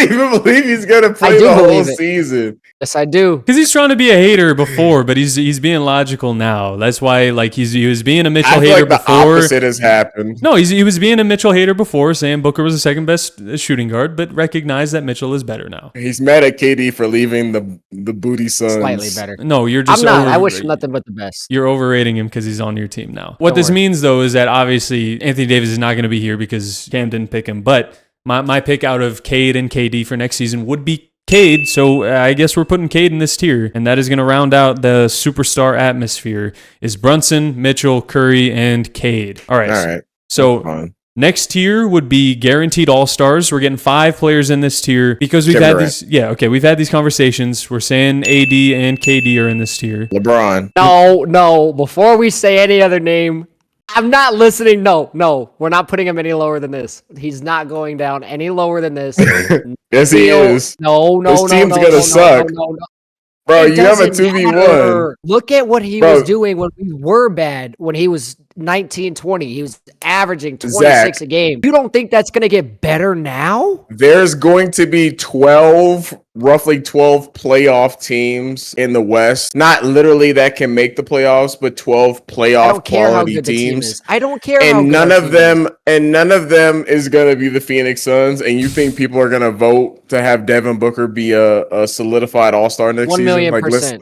even believe he's gonna play do the whole believe it. season. Yes, I do. Because he's trying to be a hater before, but he's being logical now. That's why like he was being a Mitchell I feel hater like the before. opposite has happened. No, he was being a Mitchell hater before, saying Booker was the second best shooting guard, but recognized that Mitchell is better now. He's mad at KD for leaving the booty Suns. Slightly better. No, you're I'm just not. I wish him nothing but the best. You're overrating him because he's on your team now. What Don't this worry. means, though, is that obviously Anthony Davis is not going to be here because Cam didn't pick him. But my pick out of Cade and KD for next season would be Cade. So I guess we're putting Cade in this tier. And that is going to round out the superstar atmosphere is Brunson, Mitchell, Curry, and Cade. All right. All right. So Fine. next tier would be guaranteed all-stars. We're getting 5 players in this tier because we've Kevin had Durant. these. We've had these conversations. We're saying AD and KD are in this tier. LeBron. No. Before we say any other name, I'm not listening. No. We're not putting him any lower than this. He's not going down any lower than this. Yes, he is. No. This team's gonna suck. No. Bro, It you have a doesn't 2v1. matter. Look at what he Bro. was doing when we were bad, when he was 19, 20. He was averaging 26 Zach. a game. You don't think that's going to get better now? There's going to be roughly 12 playoff teams in the West. Not literally that can make the playoffs, but 12 I playoff don't care how quality good the team teams. is. I don't care how And good none our of team them is gonna be the Phoenix Suns. And you think people are gonna vote to have Devin Booker be a solidified all-star next 1 season? million Like percent.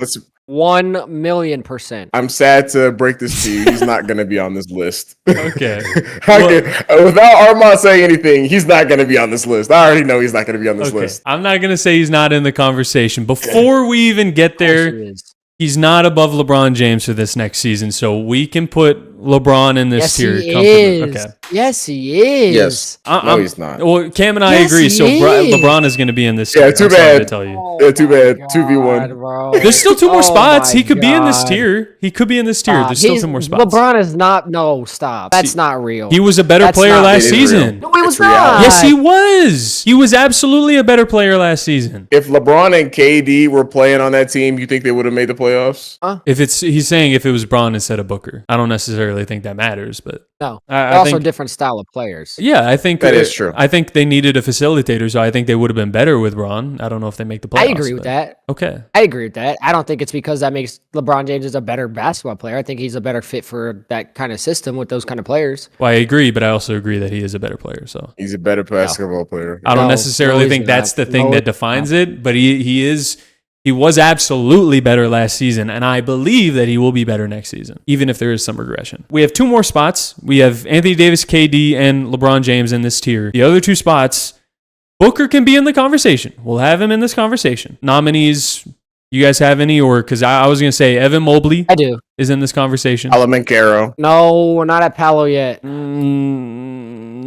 1,000,000%. I'm sad to break this to you. He's not going to be on this list. Okay. Without Arman saying anything, he's not going to be on this list. I already know he's not going to be on this Okay. list. I'm not going to say he's not in the conversation. Before we even get there, he's not above LeBron James for this next season. So we can put LeBron in this tier. He is. Okay. Yes, he is. Yes. No, he's not. Well, Cam and I agree. So LeBron is going to be in this tier. Yeah, too bad. To tell you. Yeah, too bad. 2v1. Bro. There's still two more spots. He could be in this tier. He could be in this tier. There's still two more spots. LeBron is not. No, stop. That's not real. He was a better player last season. No, he was not. Yes, he was. He was absolutely a better player last season. If LeBron and KD were playing on that team, you think they would have made the playoffs? He's saying if it was Braun instead of Booker. I don't necessarily think that matters, but no. I also think, different style of players. Yeah, I think that is true. I think they needed a facilitator, so I think they would have been better with Braun. I don't know if they make the playoffs. I agree with that. Okay. I agree with that. I don't think it's because that makes LeBron James a better basketball player. I think he's a better fit for that kind of system with those kind of players. Well, I agree, but I also agree that he is a better player. So he's a better basketball player. I don't necessarily think that's the thing that defines it, but he was absolutely better last season, and I believe that he will be better next season, even if there is some regression. We have two more spots. We have Anthony Davis, KD, and LeBron James in this tier. The other two spots, Booker can be in the conversation. We'll have him in this conversation. Nominees, you guys have any? Or because I was going to say Evan Mobley. I do. Is in this conversation. Caro. No, we're not at Paolo yet. He's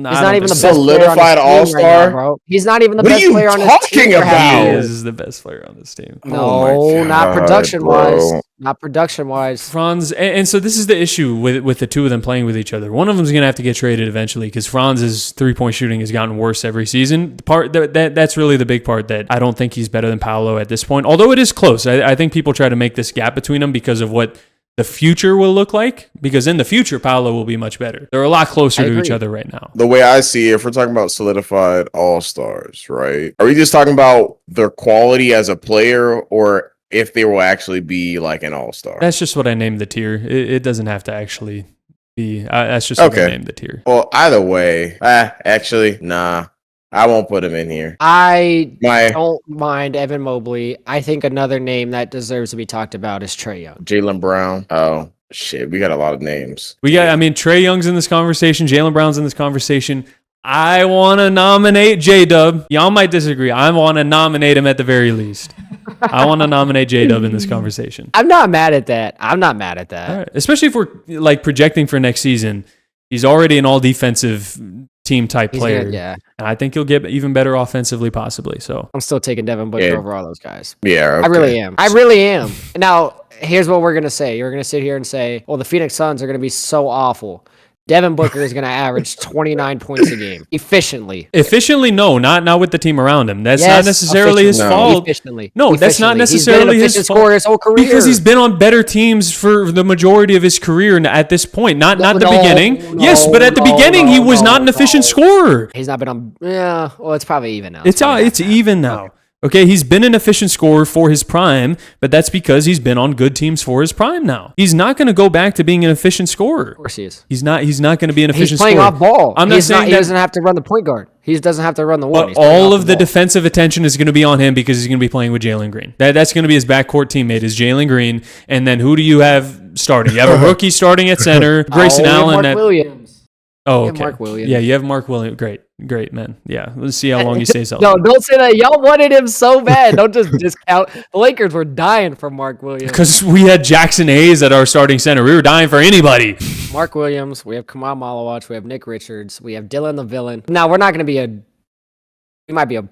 not even the best solidified all-star, right now, bro. He's not even the best player on his team. What are you talking about? He is the best player on this team. No, not production-wise. Not production-wise. Franz, and so this is the issue with the two of them playing with each other. One of them is going to have to get traded eventually because Franz's three-point shooting has gotten worse every season. That's really the big part that I don't think he's better than Paolo at this point. Although it is close. I think people try to make this gap between them because of what the future will look like, because in the future, Paolo will be much better. They're a lot closer to each other right now. The way I see it, if we're talking about solidified all-stars, right? Are we just talking about their quality as a player or if they will actually be like an all-star? That's just what I named the tier. It doesn't have to actually be. That's just what I named the tier. Well, either way, actually, nah. I won't put him in here. I don't mind Evan Mobley. I think another name that deserves to be talked about is Trae Young. Jaylen Brown. Oh, shit. We got a lot of names. Trae Young's in this conversation. Jaylen Brown's in this conversation. I want to nominate J-Dub. Y'all might disagree. I want to nominate him at the very least. I want to nominate J-Dub in this conversation. I'm not mad at that. All right. Especially if we're like projecting for next season. He's already an all-defensive team type player. And I think he'll get even better offensively, possibly. So I'm still taking Devin Booker over all those guys. Yeah, okay. I really am. Now, here's what we're gonna say. You're gonna sit here and say, "Well, the Phoenix Suns are gonna be so awful." Devin Booker is going to average 29 points a game efficiently. Efficiently, no, not with the team around him. That's not necessarily his fault. No, that's not necessarily his fault. His whole career. Because he's been on better teams for the majority of his career at this point. Not the beginning. Yes, but at the beginning he was not an efficient scorer. He's not been on. Yeah, well, it's probably even now. It's even now. Okay, he's been an efficient scorer for his prime, but that's because he's been on good teams for his prime now. He's not going to go back to being an efficient scorer. Of course he is. He's not going to be an efficient scorer. He's playing off ball. I'm not saying he doesn't have to run the point guard. He doesn't have to run the one. But all of the defensive attention is going to be on him because he's going to be playing with Jalen Green. That's going to be his backcourt teammate is Jalen Green. And then who do you have starting? You have a rookie starting at center, Grayson Allen. Mark Williams. Oh, okay. Mark Williams. Yeah, you have Mark Williams. Great, man. Yeah, let's see how long he stays healthy. No, don't say that. Y'all wanted him so bad. Don't just discount. The Lakers were dying for Mark Williams. Because we had Jackson Hayes at our starting center. We were dying for anybody. Mark Williams. We have Kamal Malawach. We have Nick Richards. We have Dylan the Villain. Now, we're not going to be we might be a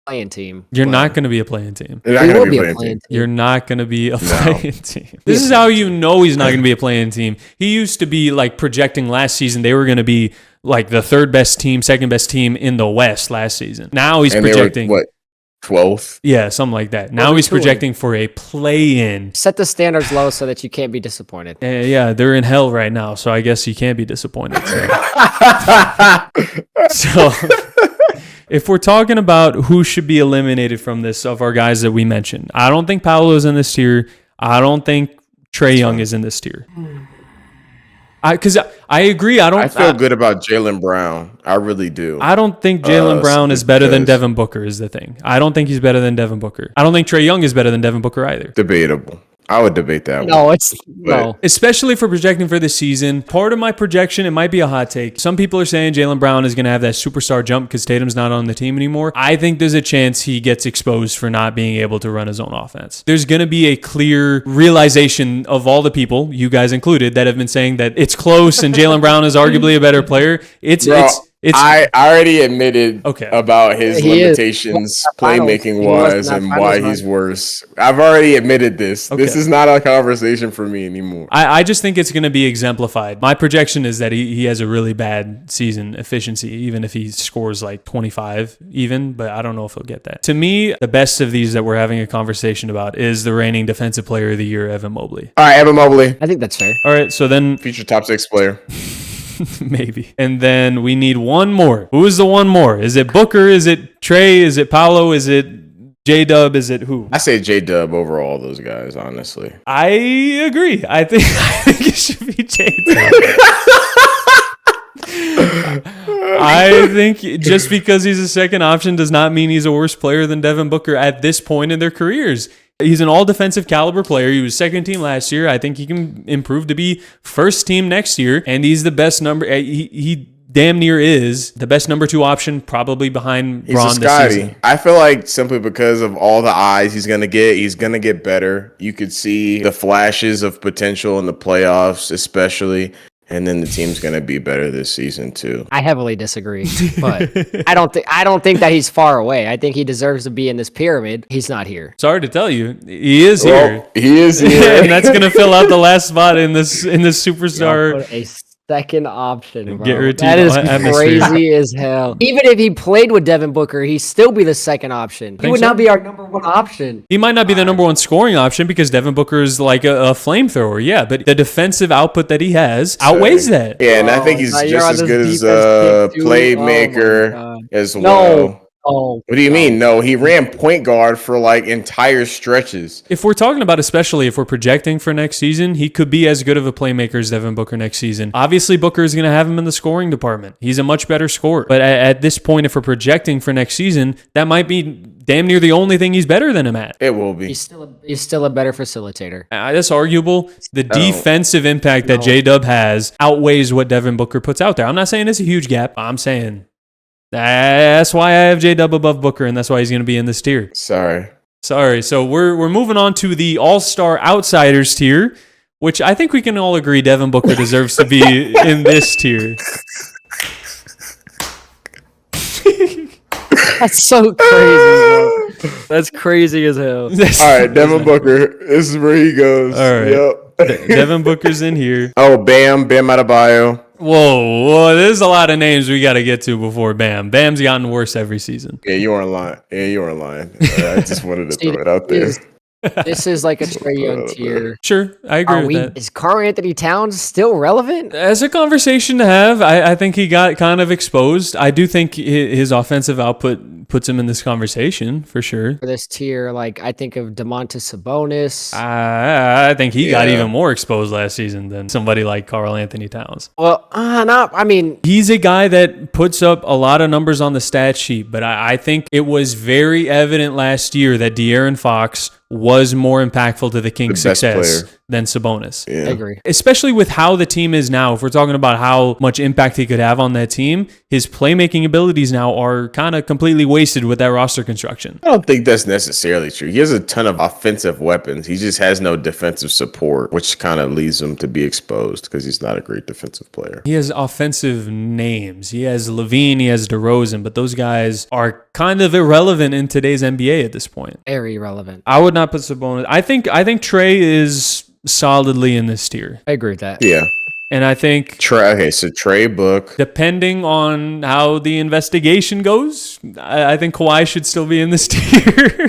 playing team. You're not going to be a playing team. We will be a playing team. You're not going to be a playing team. This is how you know he's not going to be a playing team. He used to be like projecting last season they were going to be like the third best team, second best team in the West last season. Now he's projecting what, 12th? Yeah, something like that. Now he's projecting for a play-in. Set the standards low so that you can't be disappointed. Yeah, they're in hell right now, so I guess you can't be disappointed. So if we're talking about who should be eliminated from this of our guys that we mentioned, I don't think Paolo's in this tier. I don't think Trae Young is in this tier. Because I agree. I feel good about Jaylen Brown. I really do. I don't think Jaylen Brown is better than Devin Booker is the thing. I don't think he's better than Devin Booker. I don't think Trae Young is better than Devin Booker either. Debatable. I would debate that one. No, no. Especially for projecting for this season. Part of my projection, it might be a hot take. Some people are saying Jaylen Brown is going to have that superstar jump because Tatum's not on the team anymore. I think there's a chance he gets exposed for not being able to run his own offense. There's going to be a clear realization of all the people, you guys included, that have been saying that it's close and Jaylen Brown is arguably a better player. I already admitted about his He limitations playmaking wise and why he's worse. I've already admitted this. Okay. This is not a conversation for me anymore. I just think it's going to be exemplified. My projection is that he has a really bad season efficiency, even if he scores like 25 even, but I don't know if he'll get that. To me, the best of these that we're having a conversation about is the reigning defensive player of the year, Evan Mobley. All right, Evan Mobley. I think that's fair. All right, so then Future top 6 player. maybe. And then we need one more. Who is the one more? Is it Booker? Is it Trey? Is it Paolo? Is it J-Dub? Is it who? I say J-Dub over all those guys, honestly. I agree. I think it should be J-Dub. I think just because he's a second option does not mean he's a worse player than Devin Booker at this point in their careers. He's an all-defensive caliber player. He was second team last year. I think he can improve to be first team next year. And he's the best number. He damn near is the best number 2 option, probably behind Bron this season. I feel like simply because of all the eyes he's going to get better. You could see the flashes of potential in the playoffs, especially. And then the team's going to be better this season too. I heavily disagree, but I don't think that he's far away. I think he deserves to be in this pyramid. He's not here. Sorry to tell you, he is here. He is here, and that's going to fill out the last spot in this superstar. A second option, bro. Guaranteed That is atmosphere. crazy as hell. Even if he played with Devin Booker, he'd still be the second option. He would not be our number 1 option. He might not be the number 1 scoring option because Devin Booker is like a flamethrower, yeah, but the defensive output that he has outweighs that. Yeah, and I think he's just as good as a playmaker as well. Oh, what do you mean? No, he ran point guard for like entire stretches. If we're talking about, especially if we're projecting for next season, he could be as good of a playmaker as Devin Booker next season. Obviously, Booker is going to have him in the scoring department. He's a much better scorer. But at this point, if we're projecting for next season, that might be damn near the only thing he's better than him at. It will be. He's still a better facilitator. That's arguable. The defensive impact that J-Dub has outweighs what Devin Booker puts out there. I'm not saying it's a huge gap. I'm saying that's why I have J-Dub above Booker, and that's why he's going to be in this tier. Sorry. So we're moving on to the All-Star Outsiders tier, which I think we can all agree Devin Booker deserves to be in this tier. That's so crazy, bro. That's crazy as hell. All right, Devin Booker. This is where he goes. All right. Yep. Devin Booker's in here. Oh, Bam Adebayo. Whoa, there's a lot of names we got to get to before Bam. Bam's gotten worse every season. Yeah, you weren't lying. I just wanted to throw it out there. This is like a Trae Young tier. Sure, I agree with that. Is Karl Anthony Towns still relevant? As a conversation to have, I think he got kind of exposed. I do think his offensive output puts him in this conversation for sure. For this tier, like I think of Domantas Sabonis. I think he got even more exposed last season than somebody like Karl Anthony Towns. Well, He's a guy that puts up a lot of numbers on the stat sheet, but I think it was very evident last year that De'Aaron Fox was more impactful to the Kings' success than Sabonis. Yeah. I agree. Especially with how the team is now. If we're talking about how much impact he could have on that team, his playmaking abilities now are kind of completely wasted with that roster construction. I don't think that's necessarily true. He has a ton of offensive weapons. He just has no defensive support, which kind of leads him to be exposed because he's not a great defensive player. He has offensive names. He has Levine, he has DeRozan, but those guys are kind of irrelevant in today's NBA at this point. Very relevant. I would not put Sabonis. I think Trae is solidly in this tier. I agree with that. Yeah. And I think Trae Book. Depending on how the investigation goes, I think Kawhi should still be in this tier.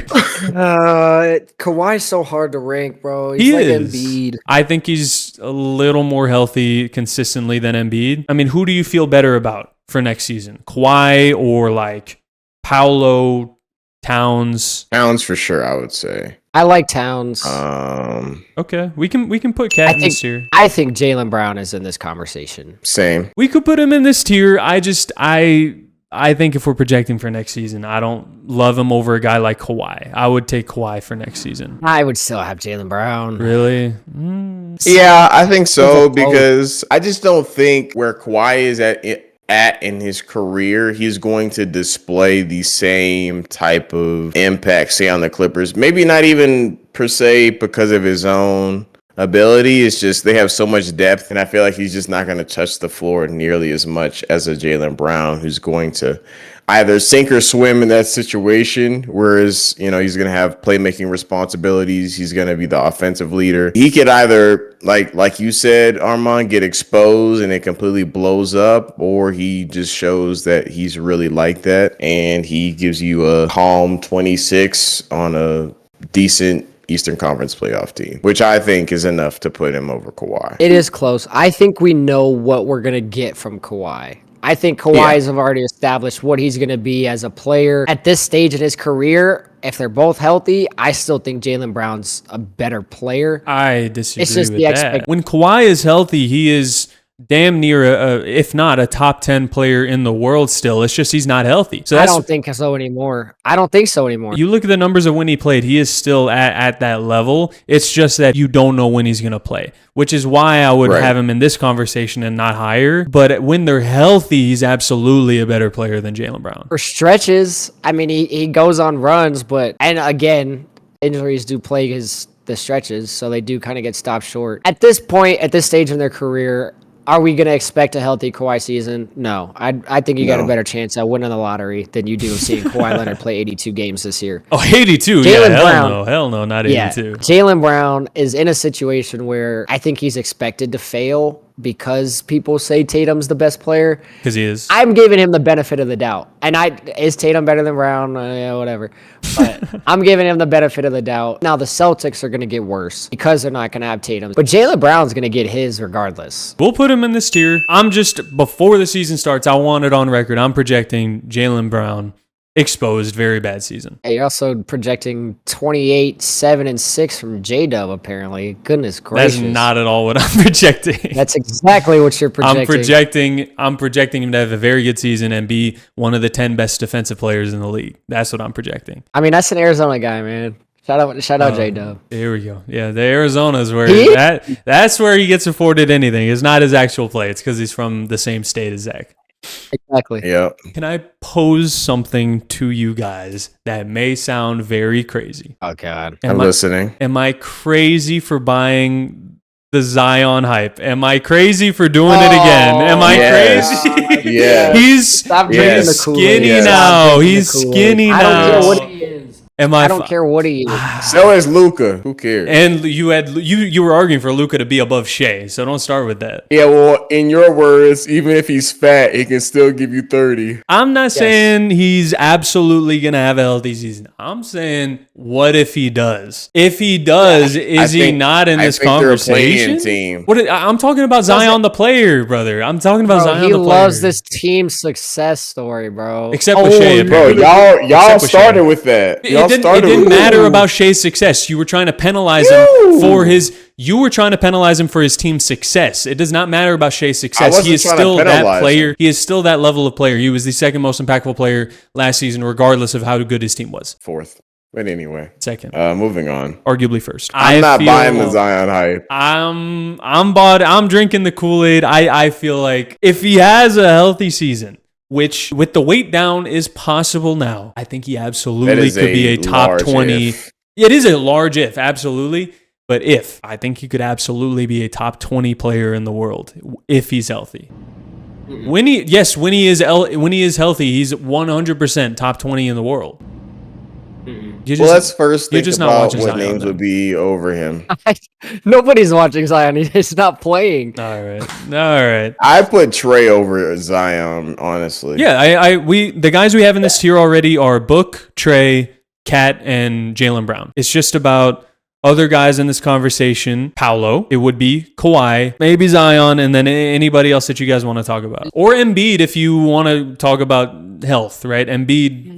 Kawhi's so hard to rank, bro. He like is. Embiid. I think he's a little more healthy consistently than Embiid. I mean, who do you feel better about for next season? Kawhi or like Paolo, Towns? Towns for sure, I would say. I like Towns. Okay, we can put Cat in this tier. I think Jaylen Brown is in this conversation. Same. We could put him in this tier. I I think if we're projecting for next season, I don't love him over a guy like Kawhi. I would take Kawhi for next season. I would still have Jaylen Brown. Really? Yeah, I think so, because I just don't think where Kawhi is at in his career, he's going to display the same type of impact, say, on the Clippers. Maybe not even per se because of his own ability. It's just they have so much depth, and I feel like he's just not going to touch the floor nearly as much as a Jaylen Brown, who's going to either sink or swim in that situation, whereas, he's going to have playmaking responsibilities. He's going to be the offensive leader. He could either, like you said, Arman, get exposed and it completely blows up, or he just shows that he's really like that, and he gives you a calm 26 on a decent Eastern Conference playoff team, which I think is enough to put him over Kawhi. It is close. I think we know what we're going to get from Kawhi. I think Kawhi's have already established what he's going to be as a player. At this stage in his career, if they're both healthy, I still think Jaylen Brown's a better player. I disagree It's just with the that. When Kawhi is healthy, he is damn near if not a top 10 player in the world still. It's just he's not healthy. So I don't think so anymore. You look at the numbers of when he played, he is still at that level. It's just that you don't know when he's going to play, which is why I would have him in this conversation and not higher. But when they're healthy, he's absolutely a better player than Jaylen Brown. For stretches, I mean, he goes on runs, and again, injuries do plague the stretches, so they do kind of get stopped short. At this point, at this stage in their career, are we going to expect a healthy Kawhi season? No. I think you got a better chance at winning the lottery than you do of seeing Kawhi Leonard play 82 games this year. Oh, 82? Hell no, not 82. Yeah, Jaylen Brown is in a situation where I think he's expected to fail because people say Tatum's the best player. Because he is. I'm giving him the benefit of the doubt. And is Tatum better than Brown? Yeah, whatever. But I'm giving him the benefit of the doubt. Now, the Celtics are going to get worse because they're not going to have Tatum. But Jaylen Brown's going to get his regardless. We'll put him in this tier. Before the season starts, I want it on record. I'm projecting Jaylen Brown exposed, very bad season. Hey, you're also projecting 28, 7, and 6 from J-Dub, apparently. Goodness gracious. That's not at all what I'm projecting. That's exactly what you're projecting. I'm projecting him to have a very good season and be one of the 10 best defensive players in the league. That's what I'm projecting. I mean, that's an Arizona guy, man. Shout out J-Dub. Here we go. Yeah, the Arizona's where that's where he gets afforded anything. It's not his actual play. It's because he's from the same state as Zach. Exactly. Yeah. Can I pose something to you guys that may sound very crazy? Oh, God. I'm listening. Am I crazy for buying the Zion hype? Am I crazy for doing it again? Am I crazy? Yeah. He's skinny now. He's skinny now. I don't care what he is. I don't care what he is. So is Luka. Who cares? And you were arguing for Luka to be above Shea, so don't start with that. Yeah, well, in your words, even if he's fat, he can still give you 30. I'm not saying he's absolutely gonna have a healthy season. I'm saying, what if he does? If he does, is he not in this conversation? Team. I'm talking about Zion the player, brother. I'm talking about Zion the player. He loves this team's success story, bro. Except with Shea, bro. Y'all started with that. It didn't matter about Shea's success. You were trying to penalize him for his. You were trying to penalize him for his team's success. It does not matter about Shea's success. He is still that player. He is still that level of player. He was the second most impactful player last season, regardless of how good his team was. Fourth. But anyway. Second. Moving on. Arguably first. I'm not buying the Zion hype. I'm drinking the Kool-Aid. I feel like if he has a healthy season, which with the weight down is possible now, I think he absolutely could be a top 20. It is a large if, absolutely. But I think he could absolutely be a top 20 player in the world if he's healthy. When he is healthy, he's 100% top 20 in the world. Let's first think about what names would be over him. Nobody's watching Zion. He's not playing. All right. I put Trey over Zion, honestly. Yeah, the guys we have in this tier already are Book, Trey, Cat, and Jaylen Brown. It's just about other guys in this conversation. Paolo, it would be Kawhi, maybe Zion, and then anybody else that you guys want to talk about. Or Embiid if you want to talk about health, right? Embiid.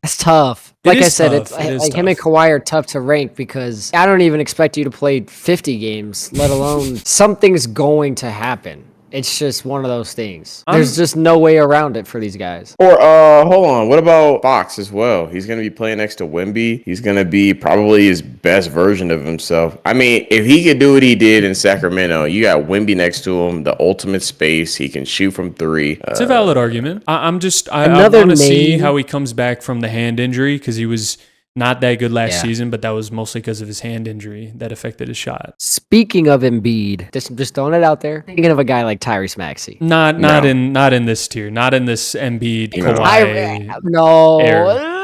That's tough. Like I said, it's like him and Kawhi are tough to rank because I don't even expect you to play 50 games, let alone something's going to happen. It's just one of those things. There's just no way around it for these guys. Or hold on, what about Fox as well? He's gonna be playing next to Wemby. He's gonna be probably his best version of himself. I mean, if he could do what he did in Sacramento, you got Wemby next to him, the ultimate space. He can shoot from three. It's a valid argument. I want to see how he comes back from the hand injury because he was not that good last season, but that was mostly because of his hand injury that affected his shot. Speaking of Embiid, just throwing it out there, thinking of a guy like Tyrese Maxey. Not in this tier, not in this Embiid Kawhi. No. era.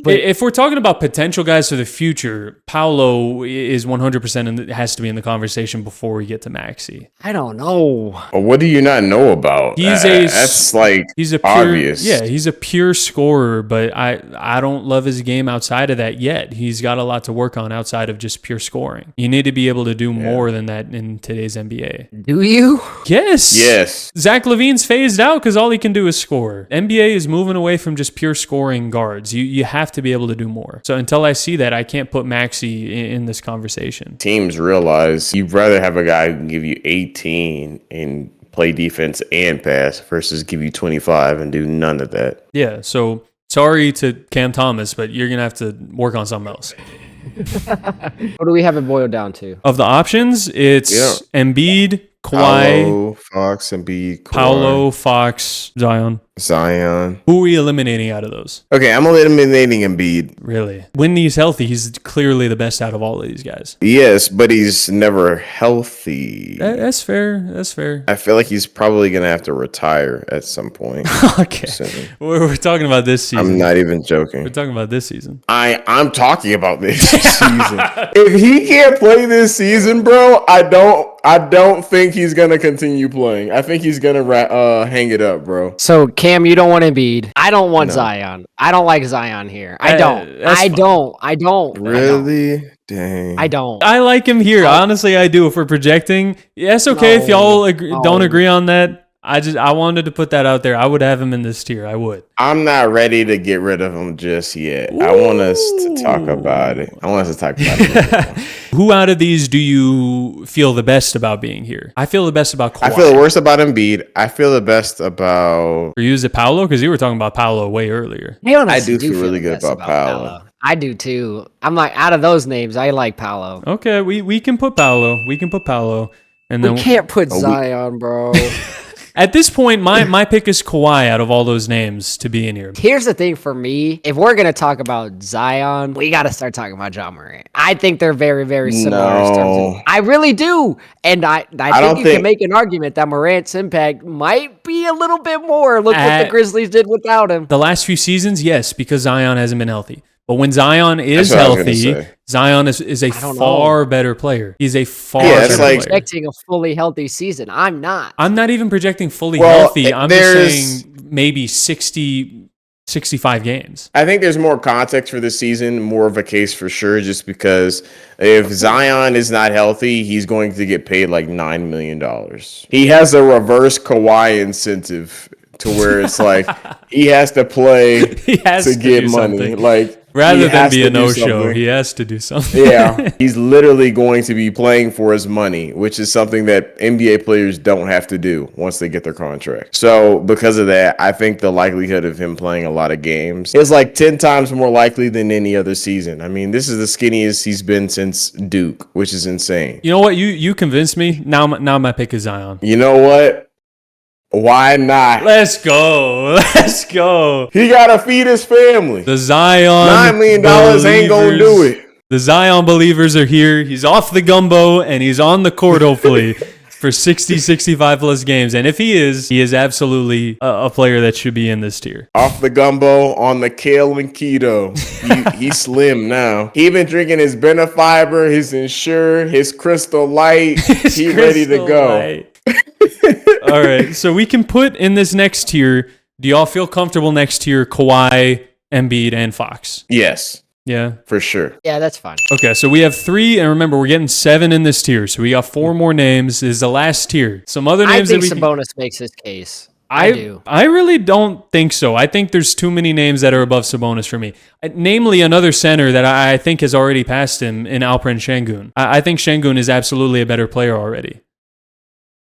But if we're talking about potential guys for the future, Paolo is 100% and has to be in the conversation before we get to Maxey. I don't know. What do you not know about? That's like obvious. Yeah, he's a pure scorer, but I don't love his game outside of that yet. He's got a lot to work on outside of just pure scoring. You need to be able to do more than that in today's NBA. Do you? Yes. Zach LaVine's phased out because all he can do is score. NBA is moving away from just pure scoring guards. You have to be able to do more. So until I see that, I can't put Maxey in this conversation. Teams realize you'd rather have a guy who can give you 18 and play defense and pass versus give you 25 and do none of that. Yeah, so sorry to Cam Thomas, but you're going to have to work on something else. What do we have it boiled down to? Of the options, it's Embiid, Kawhi, Paolo, Fox, Embiid, Kawhi. Paolo, Fox, Zion. Who are we eliminating out of those? Okay, I'm eliminating Embiid. Really? When he's healthy, he's clearly the best out of all of these guys. Yes, but he's never healthy. That's fair. I feel like he's probably going to have to retire at some point. Okay. We're talking about this season. I'm not even joking. We're talking about this season. I'm talking about this season. If he can't play this season, bro, I don't think he's going to continue playing. I think he's going to hang it up, bro. So, Cam, you don't want Embiid. I don't want Zion. I don't like Zion here. I don't. Really? Dang. I don't. I like him here. Honestly, I do. If we're projecting, yes, okay. If y'all don't agree on that, I wanted to put that out there. I would have him in this tier. I would. I'm not ready to get rid of him just yet. Ooh. I want us to talk about it. Who out of these do you feel the best about being here? I feel the best about Kawhi. I feel the worst about Embiid. I feel the best about... For you, is it Paolo? Because you were talking about Paolo way earlier. I do feel really good about Paolo. I do too. I'm like, out of those names, I like Paolo. Okay, we can put Paolo. And then we can't put Zion, bro. At this point, my pick is Kawhi out of all those names to be in here. Here's the thing for me. If we're going to talk about Zion, we got to start talking about Ja Morant. I think they're very, very similar. I really do. And I think you can make an argument that Morant's impact might be a little bit more. Look what the Grizzlies did without him. The last few seasons, yes, because Zion hasn't been healthy. But when Zion is healthy, Zion is a far better player. He's a far better player. Projecting a fully healthy season. I'm not. I'm not even projecting fully healthy. I'm just saying maybe 60, 65 games. I think there's more context for this season, more of a case for sure, just because if Zion is not healthy, he's going to get paid like $9 million. He has a reverse Kawhi incentive to where it's like he has to play to get money. Like, rather than be a no-show, he has to do something. Yeah, he's literally going to be playing for his money, which is something that NBA players don't have to do once they get their contract. So because of that, I think the likelihood of him playing a lot of games is like 10 times more likely than any other season. I mean, this is the skinniest he's been since Duke, which is insane. You know what? You convinced me. Now my pick is Zion. You know what? Why not? Let's go. He got to feed his family. The Zion $9 million ain't going to do it. The Zion believers are here. He's off the gumbo, and he's on the court, hopefully, for 60, 65 plus games. And if he is absolutely a player that should be in this tier. Off the gumbo, on the kale and keto. He's slim now. He been drinking his Benefiber, his Ensure, his Crystal Light. He ready to go. All right, so we can put in this next tier. Do y'all feel comfortable next tier? Kawhi, Embiid, and Fox. Yes. Yeah, for sure. Yeah, that's fine. Okay, so we have 3, and remember, we're getting 7 in this tier. So we got 4 more names. This is the last tier. Some other names. I think Sabonis makes his case. I do. I really don't think so. I think there's too many names that are above Sabonis for me. Namely, another center that I think has already passed him in Alperen Şengün. I think Şengün is absolutely a better player already.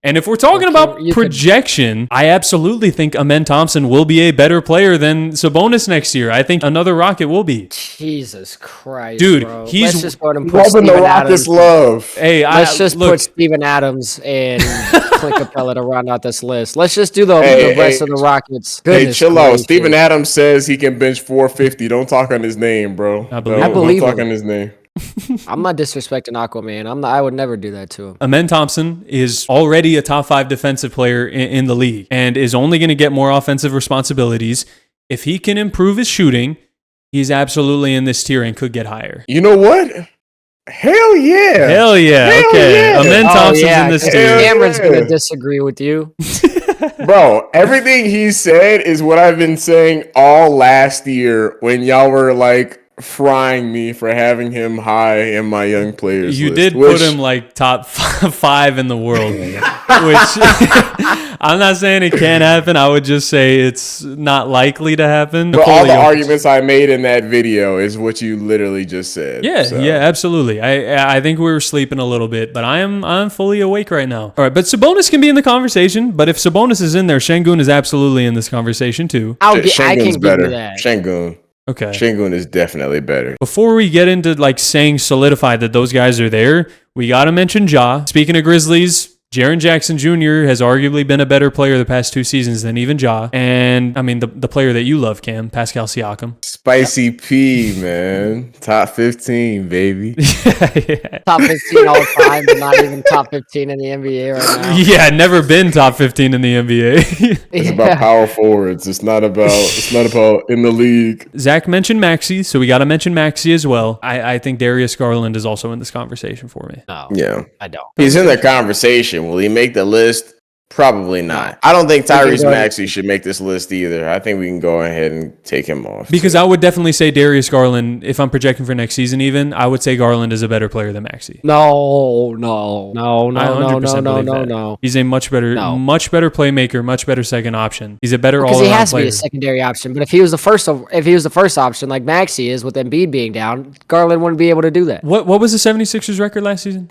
And if we're talking about projection, I absolutely think Amen Thompson will be a better player than Sabonis next year. I think another Rocket will be. Jesus Christ, dude, bro. Let's just go ahead and put Steven the Adams. Rockets love. Hey, let's just put Steven Adams and Clint Capella to round out this list. Let's just do the rest of the Rockets. Hey, chill out. Steven Adams says he can bench 450. Don't talk on his name, bro. I believe Don't talk on his name. I'm not disrespecting Aquaman. I would never do that to him. Amen Thompson is already a top 5 defensive player in the league and is only going to get more offensive responsibilities. If he can improve his shooting, he's absolutely in this tier and could get higher. You know what? Hell yeah. Hell yeah. Hell okay. Yeah. Amen Thompson's in this tier. Cameron's going to disagree with you. Bro, everything he said is what I've been saying all last year when y'all were like frying me for having him high in my young players You list, did put him like top 5 in the world, which I'm not saying it can't happen. I would just say it's not likely to happen. But all the arguments I made in that video is what you literally just said. Yeah, yeah, absolutely. I think we were sleeping a little bit, but I'm fully awake right now. All right, but Sabonis can be in the conversation. But if Sabonis is in there, Şengün is absolutely in this conversation too. I can give you that. Şengün. Okay. Şengün is definitely better. Before we get into like saying solidified that those guys are there, we got to mention Ja. Speaking of Grizzlies, Jaren Jackson Jr. has arguably been a better player the past 2 seasons than even Ja. And, I mean, the player that you love, Cam, Pascal Siakam. Spicy P, man. Top 15, baby. Yeah. Top 15 all time, but not even top 15 in the NBA right now. Yeah, never been top 15 in the NBA. It's about power forwards. It's not about in the league. Zach mentioned Maxey, so we got to mention Maxey as well. I think Darius Garland is also in this conversation for me. No. Yeah. I don't. He's in the conversation. Will he make the list? Probably not. I don't think Tyrese Maxey should make this list either. I think we can go ahead and take him off. Because I would definitely say Darius Garland, if I'm projecting for next season even, I would say Garland is a better player than Maxey. No. He's a much better playmaker, much better second option. He's a better all-around player. Because he has to be a secondary option. But if he was the first option, like Maxey is with Embiid being down, Garland wouldn't be able to do that. What was the 76ers record last season?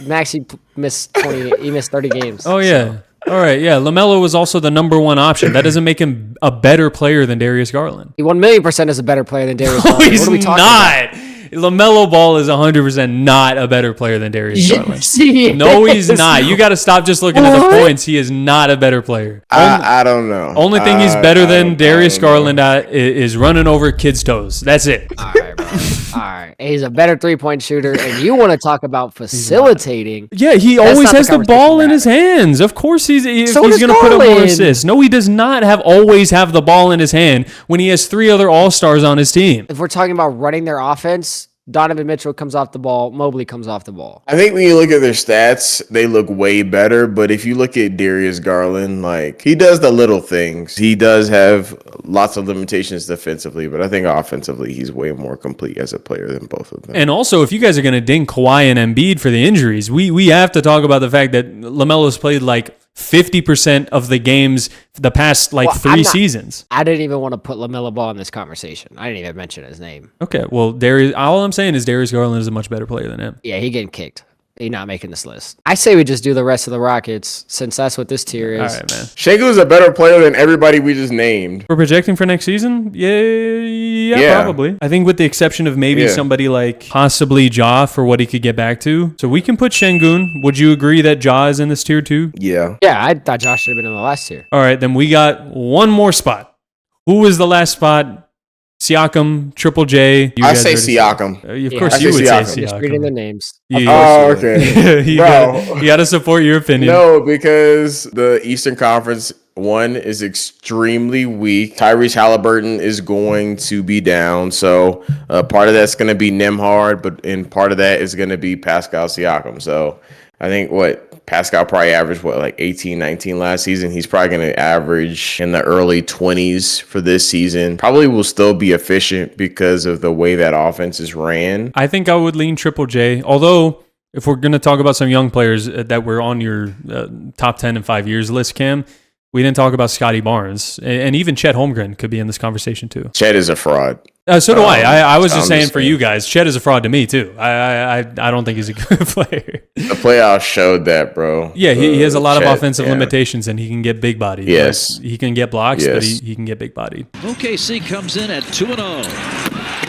Maxey missed 20. He missed 30 games. Oh yeah. So. All right, yeah. LaMelo was also the number 1 option. That doesn't make him a better player than Darius Garland. He 1,000,000% is a better player than Darius Garland. No, he's not. LaMelo Ball is 100% not a better player than Darius Garland. No, he's not. You got to stop just looking at the points. He is not a better player. I don't know. Only thing he's better than Darius Garland at is running over kids' toes. That's it. All right, bro. All right. He's a better 3-point shooter, and you want to talk about facilitating. Yeah, he always has the ball in his hands. Of course he's going to put up more assists. No, he does not always have the ball in his hand when he has 3 other all-stars on his team. If we're talking about running their offense, Donovan Mitchell comes off the ball. Mobley comes off the ball. I think when you look at their stats, they look way better. But if you look at Darius Garland, like he does the little things. He does have lots of limitations defensively, but I think offensively he's way more complete as a player than both of them. And also, if you guys are going to ding Kawhi and Embiid for the injuries, we have to talk about the fact that LaMelo's played like 50% of the games the past 3 seasons. I didn't even want to put LaMelo Ball in this conversation. I didn't even mention his name. Okay, well, all I'm saying is Darius Garland is a much better player than him. Yeah, he getting kicked. He's not making this list. I say we just do the rest of the Rockets since that's what this tier is. All right, man. Şengün is a better player than everybody we just named. We're projecting for next season? Yeah, probably. I think with the exception of maybe somebody like possibly Ja for what he could get back to. So we can put Şengün. Would you agree that Ja is in this tier too? Yeah. Yeah, I thought Josh should have been in the last tier. All right, then we got one more spot. Who was the last spot? Siakam, Triple J. I say Siakam. Of course you would say Siakam. Just reading the names. Okay. You got to support your opinion. No, because the Eastern Conference one is extremely weak. Tyrese Halliburton is going to be down. So part of that's going to be Nembhard, but part of that is going to be Pascal Siakam. So I think Pascal probably averaged 18, 19 last season. He's probably going to average in the early 20s for this season. Probably will still be efficient because of the way that offense is ran. I think I would lean Triple J. Although, if we're going to talk about some young players that were on your top 10 in 5 years list, Cam, We didn't talk about Scotty Barnes, and even Chet Holmgren could be in this conversation too. Chet is a fraud. So do I. I was just saying for you guys, Chet is a fraud to me too. I don't think he's a good player. The playoffs showed that, bro. Yeah, he has a lot of offensive limitations, and he can get big bodied. Yes. Like, he can get blocks, but he can get big bodied. OKC comes in at 2-0.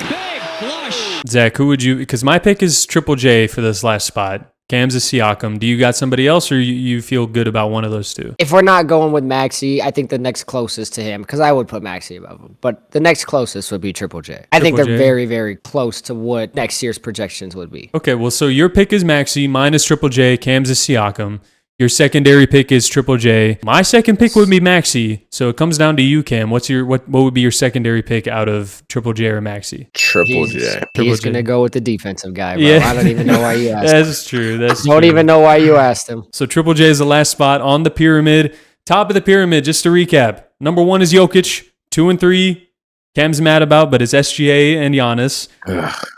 Big flush. Zach, who would you? Because my pick is Triple J for this last spot. Cam's is Siakam. Do you got somebody else, or you feel good about one of those two? If we're not going with Maxey, I think the next closest to him, because I would put Maxey above him, but the next closest would be Triple J. I think they're very, very close to what next year's projections would be. Okay, well, so your pick is Maxey, mine is Triple J, Cam's is Siakam. Your secondary pick is Triple J. My second pick would be Maxey. So it comes down to you, Cam. What would be your secondary pick out of Triple J or Maxey? Triple J. He's going to go with the defensive guy, bro. Yeah. I don't even know why you asked him. That's true. Don't even know why you asked him. So Triple J is the last spot on the pyramid. Top of the pyramid, just to recap. Number 1 is Jokic. 2 and 3, Cam's mad about, but it's SGA and Giannis.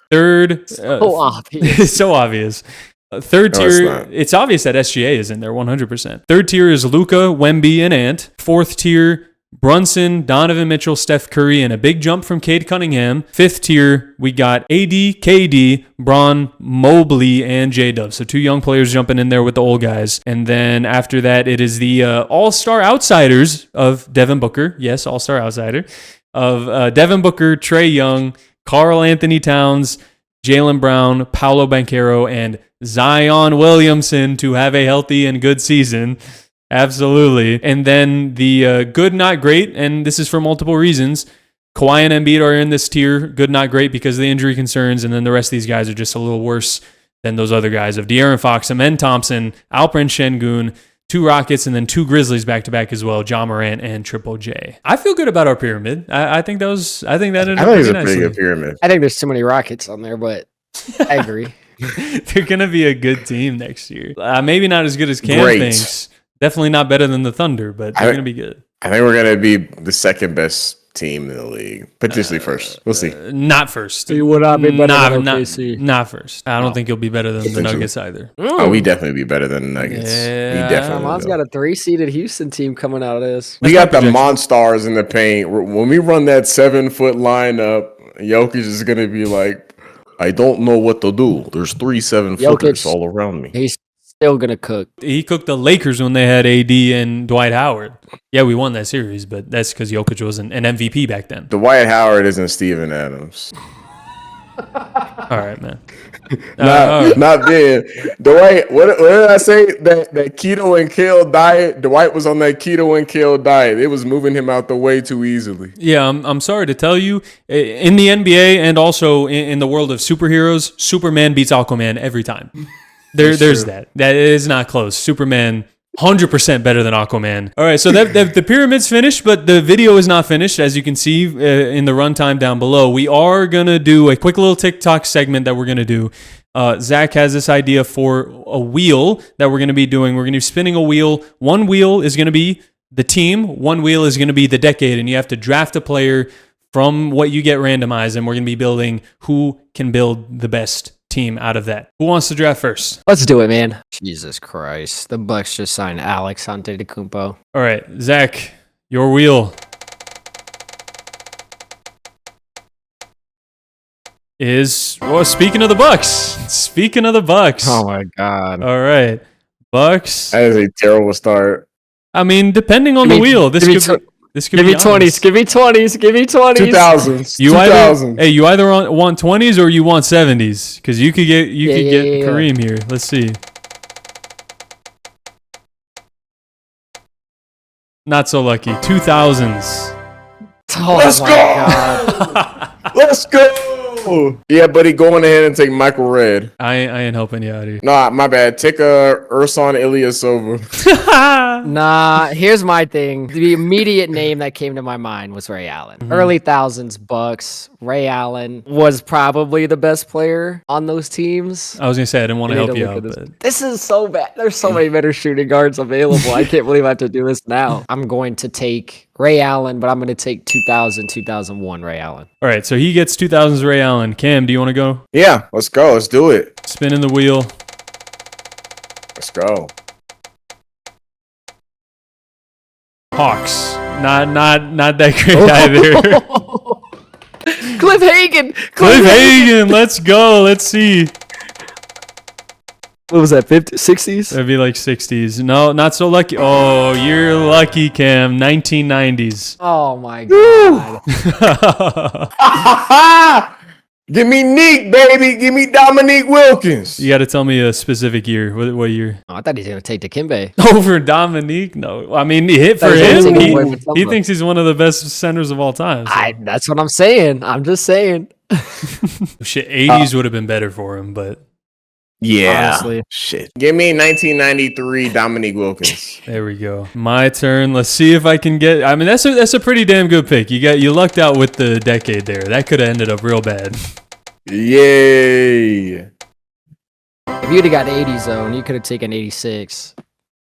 Third. So obvious. It's so obvious. Third tier, it's obvious that SGA is in there 100%. Third tier is Luka, Wemby, and Ant. Fourth tier, Brunson, Donovan Mitchell, Steph Curry, and a big jump from Cade Cunningham. Fifth tier, we got AD, KD, Bron, Mobley, and J-Dub. So 2 young players jumping in there with the old guys. And then after that, it is the all-star outsiders of Devin Booker. Yes, all-star outsider. Of Devin Booker, Trae Young, Karl Anthony Towns, Jaylen Brown, Paolo Banchero, and Zion Williamson to have a healthy and good season. Absolutely. And then the good, not great, and this is for multiple reasons. Kawhi and Embiid are in this tier, good, not great, because of the injury concerns, and then the rest of these guys are just a little worse than those other guys of De'Aaron Fox, Amen Thompson, Alperen Şengün, 2 Rockets, and then 2 Grizzlies back-to-back as well, Ja Morant and Triple J. I feel good about our pyramid. I think that it's a pretty good pyramid. I think there's too many Rockets on there, but I agree. They're going to be a good team next year. Maybe not as good as Cam thinks. Definitely not better than the Thunder, but they're going to be good. I think we're going to be the second best team in the league. Potentially first. We'll see. Not first. You would not be better than OKC. Not first. I don't think you'll be better than the Nuggets either. Oh, we definitely be better than the Nuggets. Yeah. We definitely Arman's got a 3-seeded Houston team coming out of this. We got the Monstars in the paint. When we run that 7-foot lineup, Jokic is going to be like, I don't know what to do. There's 3 7-footers all around me. He's still going to cook. He cooked the Lakers when they had AD and Dwight Howard. Yeah, we won that series, but that's because Jokic was an MVP back then. Dwight Howard isn't Steven Adams. All right, man. Not then. Dwight, what did I say? That keto and kale diet. Dwight was on that keto and kale diet. It was moving him out the way too easily. Yeah, I'm sorry to tell you, in the NBA and also in the world of superheroes, Superman beats Aquaman every time. There's that. That is not close. Superman 100% better than Aquaman. All right, so the pyramid's finished, but the video is not finished. As you can see in the runtime down below, we are going to do a quick little TikTok segment that we're going to do. Zach has this idea for a wheel that we're going to be doing. We're going to be spinning a wheel. One wheel is going to be the team. One wheel is going to be the decade, and you have to draft a player from what you get randomized, and we're going to be building who can build the best team out of that. Who wants to draft first? Let's do it, man. Jesus Christ. The Bucks just signed Alex Antetokounmpo. All right, Zach, your wheel is, well, speaking of the Bucks. Oh my God. All right, Bucks. That is a terrible start. I mean, depending on the wheel, this could give me 20s. Give me 20s. Give me 20s. 2000s. You either want 20s or you want 70s, because you could get Kareem here. Let's see. Not so lucky. 2000s. Oh, Let's my go. God. Let's go. Yeah, buddy, going ahead and take Michael Redd. I ain't helping you out here. Nah, my bad. Take Ersan Ilyasova. Nah, here's my thing. The immediate name that came to my mind was Ray Allen. Mm-hmm. Early thousands Bucks. Ray Allen was probably the best player on those teams. I was gonna say I didn't want to help you out, this. but This is so bad. There's so many better shooting guards available. I can't believe I have to do this now. I'm going to take Ray Allen, but I'm going to take 2000, 2001 Ray Allen. all right. So he gets 2000s Ray Allen. Cam, do you want to go? Yeah, let's go. Let's do it. Spinning the wheel. Let's go. Hawks. Not that great either. Cliff Hagan. Cliff Hagan, let's go. Let's see. What was that? 50s, 60s? That'd be like 60s. No, not so lucky. Oh, you're lucky, Cam. 1990s. Oh my god. Give me Neek, baby. Give me Dominique Wilkins. You got to tell me a specific year. What year? Oh, I thought he was gonna take Dikembe. Over Dominique? No. I mean, he hit for him. He thinks he's one of the best centers of all time. So. That's what I'm saying. I'm just saying. Shit, 80s would have been better for him, but Yeah. Honestly. Shit. Give me 1993 Dominique Wilkins. there we go. My turn. Let's see if I can get. I mean, that's a pretty damn good pick. You lucked out with the decade there. That could have ended up real bad. Yay. If you'd have got 80 zone, you could have taken 86.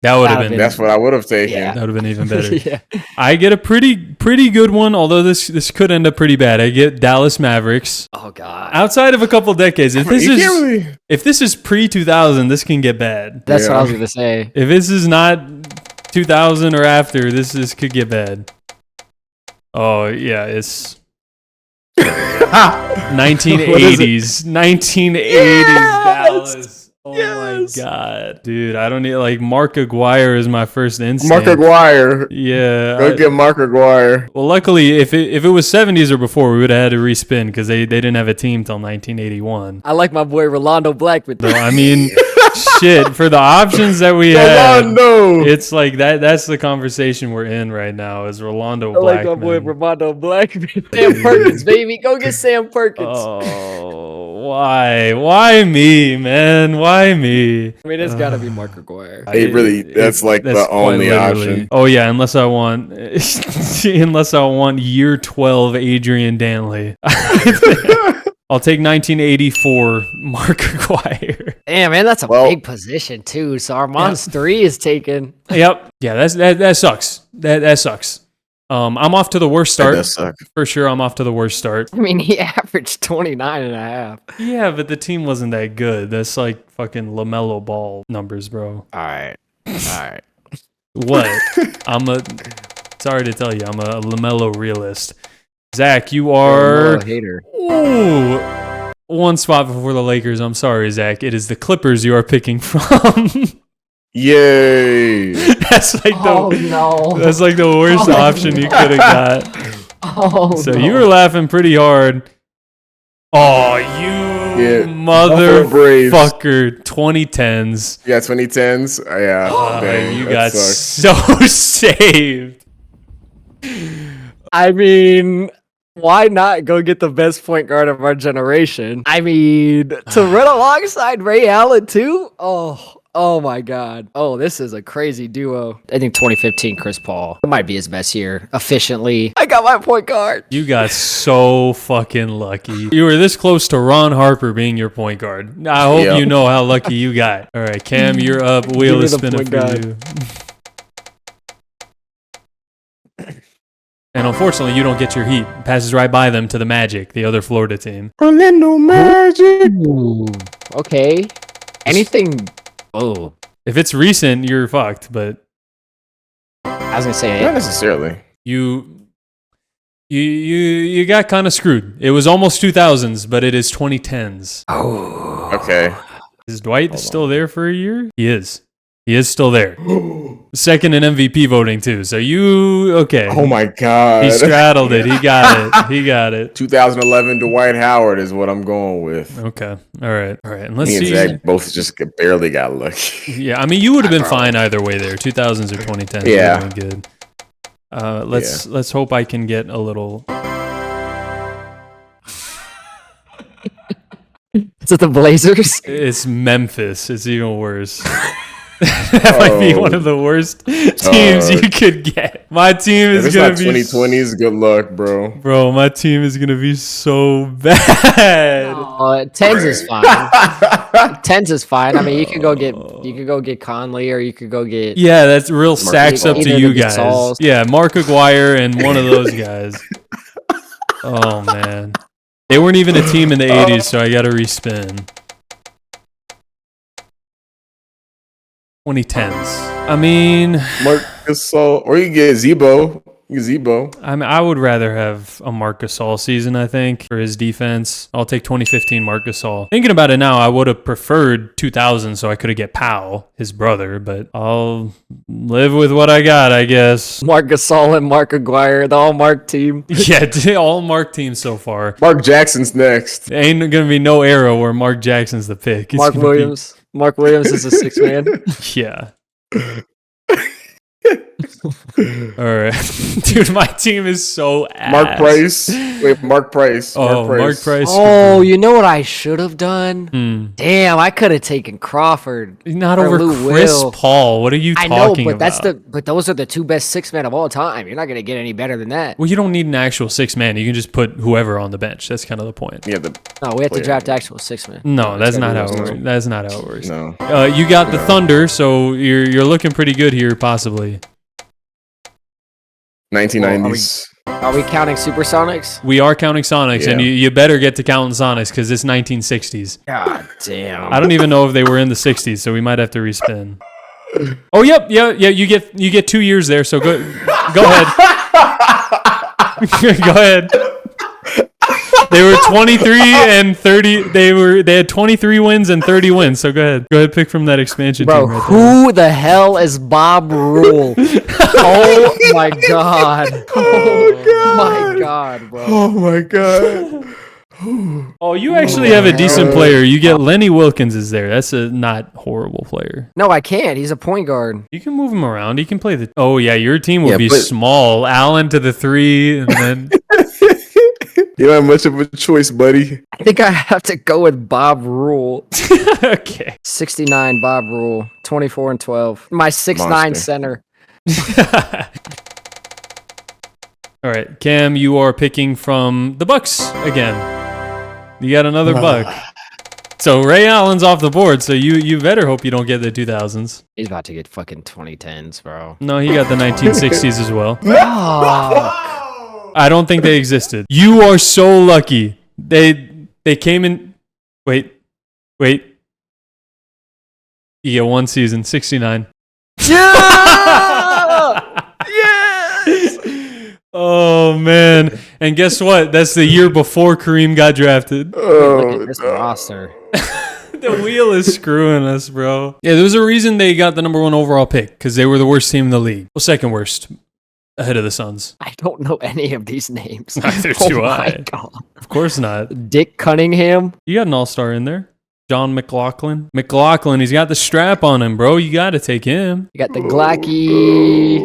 That would have been. That's what I would have taken. Yeah. That would have been even better. Yeah. I get a pretty good one, although this could end up pretty bad. I get Dallas Mavericks. Oh god. Outside of a couple decades, if this You can't really- if this is pre-2000, this can get bad. That's what I was gonna say. If this is not 2000 or after, this could get bad. Oh yeah, it's 1980s. 1980s Dallas. Oh my god, dude! I don't need like Mark Aguirre is my first instinct. Mark Aguirre. Yeah. Go get Mark Aguirre. Well, luckily, if it was 70s or before, we would have had to respin because they didn't have a team till 1981. I like my boy Rolando Blackman. So, I mean, shit, for the options that we had, Rolando. it's like that's the conversation we're in right now is Rolando I like my boy Blackman. Rolando Blackman. Sam Perkins, baby. Go get Sam Perkins. Oh, why me, man? Why me? I mean, it's gotta be Mark Aguirre. That's like the quite only literally- option. Oh yeah, unless I want year 12 Adrian Danley. I'll take 1984 Mark Aguirre. Damn, man, that's a Well- big position too. So Arman's 3 is taken. Yep. Yeah, that sucks. That sucks. I'm off to the worst That start. does suck. For sure, I'm off to the worst start. I mean, he averaged 29 and a half. Yeah, but the team wasn't that good. That's like fucking LaMelo Ball numbers, bro. All right. What? Sorry to tell you, I'm a LaMelo realist. Zach, you are... I'm a hater. Ooh, one spot before the Lakers. I'm sorry, Zach. It is the Clippers you are picking from. Yay. That's like the no. that's like the worst option you could have got. Oh, So you were laughing pretty hard. Oh, you motherfucker! 2010s. Yeah, 2010s. Yeah. Dang, You that got sucks. so saved. I mean, why not go get the best point guard of our generation? I mean, to run alongside Ray Allen too? Oh my god. Oh, this is a crazy duo. I think 2015 Chris Paul. It might be his best year. Efficiently. I got my point guard. You got so fucking lucky. You were this close to Ron Harper being your point guard. I hope Yep. you know how lucky you got. All right, Cam, you're up. Wheel me is the spinning point for guard. you. And unfortunately, you don't get your heat. Passes right by them to the Magic, the other Florida team. Orlando Magic. Ooh. Okay. Anything. Oh. If it's recent, you're fucked. But I was gonna say Not necessarily. you got kind of screwed. It was almost 2000s, but it is 2010s. Oh. Okay. Is Dwight still there for a year? He is. He is still there. Second in MVP voting too. So okay. Oh my God. He straddled it. He got it. He got it. 2011 Dwight Howard is what I'm going with. Okay. All right. And let's Me and see. Zach both just barely got lucky. Yeah, I mean, you would have been fine either way there. 2000s or 2010s. Yeah. Would have been good. Let's hope I can get a little. Is it the Blazers? It's Memphis. It's even worse. That might be one of the worst teams you could get. My team If is it's gonna not be 2020s, good luck, bro. Bro, my team is gonna be so bad. Tens is fine. Tens is fine. I mean, you could go get Conley, or you could go get. Yeah, that's real stacks up to Either you the guys. Gasols. Yeah, Mark Aguirre and one of those guys. Oh man, they weren't even a team in the '80s, so I got to respin. 2010s. I mean, Marc Gasol, or you get Zebo. Zebo. I would rather have a Marc Gasol season, I think, for his defense. I'll take 2015 Marc Gasol. Thinking about it now, I would have preferred 2000 so I could have get Powell, his brother, but I'll live with what I got, I guess. Marc Gasol and Mark Aguirre, the all-Mark team. Yeah, all Mark teams so far. Mark Jackson's next. Ain't going to be no era where Mark Jackson's the pick. It's Mark gonna Williams. Mark Williams is a six man. Yeah. All right. Dude, my team is so ass. Mark Price. Wait, Mark Price. Oh, Mark Price. Oh, you know what I should have done? Damn, I could have taken Crawford. Not or over Lou Chris Will. Paul. What are you I talking know, but about? but those are the two best six men of all time. You're not gonna get any better than that. Well, you don't need an actual six man. You can just put whoever on the bench. That's kind of the point. Yeah, No, we have to draft actual six men. No, that's it's not gotta how be it those works. two. That's not how it works. No. You got the Thunder, so you're looking pretty good here, possibly. 1990s. Are we counting Supersonics? We are counting Sonics, and Yeah. you better get to counting Sonics because it's 1960s. God damn. I don't even know if they were in the 60s, so we might have to respin. Oh, yep, yeah. You get 2 years there, so go ahead. Go ahead. They were 23 and 30. They had 23 wins and 30 wins. So go ahead, pick from that expansion Bro, team right there. who the hell is Bob Rule? Oh my god. Oh my god, bro. Oh my god. Oh, you actually have a decent player. You get Lenny Wilkins is there. That's a not horrible player. No, I can't. He's a point guard. You can move him around. He can play the. Oh yeah, your team will Yeah, be but- small. Allen to the 3, and then. You don't have much of a choice, buddy. I think I have to go with Bob Rule. Okay. 69 Bob Rule. 24 and 12. My 6'9" Monster. center. All right, Cam, you are picking from the Bucks again. You got another Buck. So Ray Allen's off the board. So you better hope you don't get the 2000s. He's about to get fucking 2010s, bro. No, he got the 1960s as well. Oh, I don't think they existed. You are so lucky. They came in. Wait. You get one season, 69. yes! Oh man! And guess what? That's the year before Kareem got drafted. Look at this roster. The wheel is screwing us, bro. Yeah, there was a reason they got the number 1 overall pick because they were the worst team in the league. Well, second worst, ahead of the Suns. I don't know any of these names. Neither Oh do my I. god. Of course not. Dick Cunningham. You got an all-star in there. John McLaughlin. He's got the strap on him, bro. You got to take him. You got the Glacky.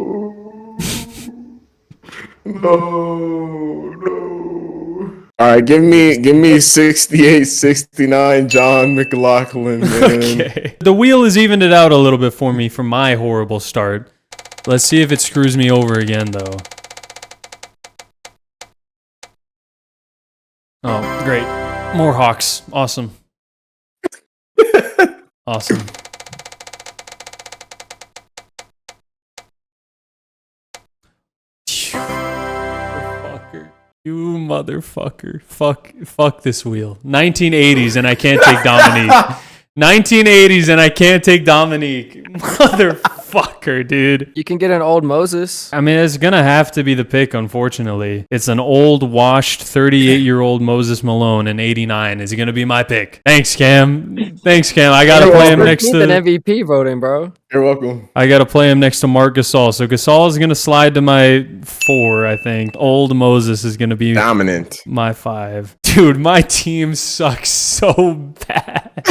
No. All right, give me 68, 69, John McLaughlin, man. Okay. The wheel has evened it out a little bit for me from my horrible start. Let's see if it screws me over again, though. Oh, great. More Hawks. Awesome. Awesome. You motherfucker. Fuck this wheel. 1980s and I can't take Dominique. 1980s and I can't take Dominique. Motherfucker, dude. You can get an old Moses. I mean, it's going to have to be the pick, unfortunately. It's an old, washed, 38-year-old Moses Malone in 89. Is he going to be my pick? Thanks, Cam. I got to play him next 13th to... in MVP voting, bro. You're welcome. I got to play him next to Marc Gasol. So Gasol is going to slide to my 4, I think. Old Moses is going to be Dominant. my 5. Dude, my team sucks so bad.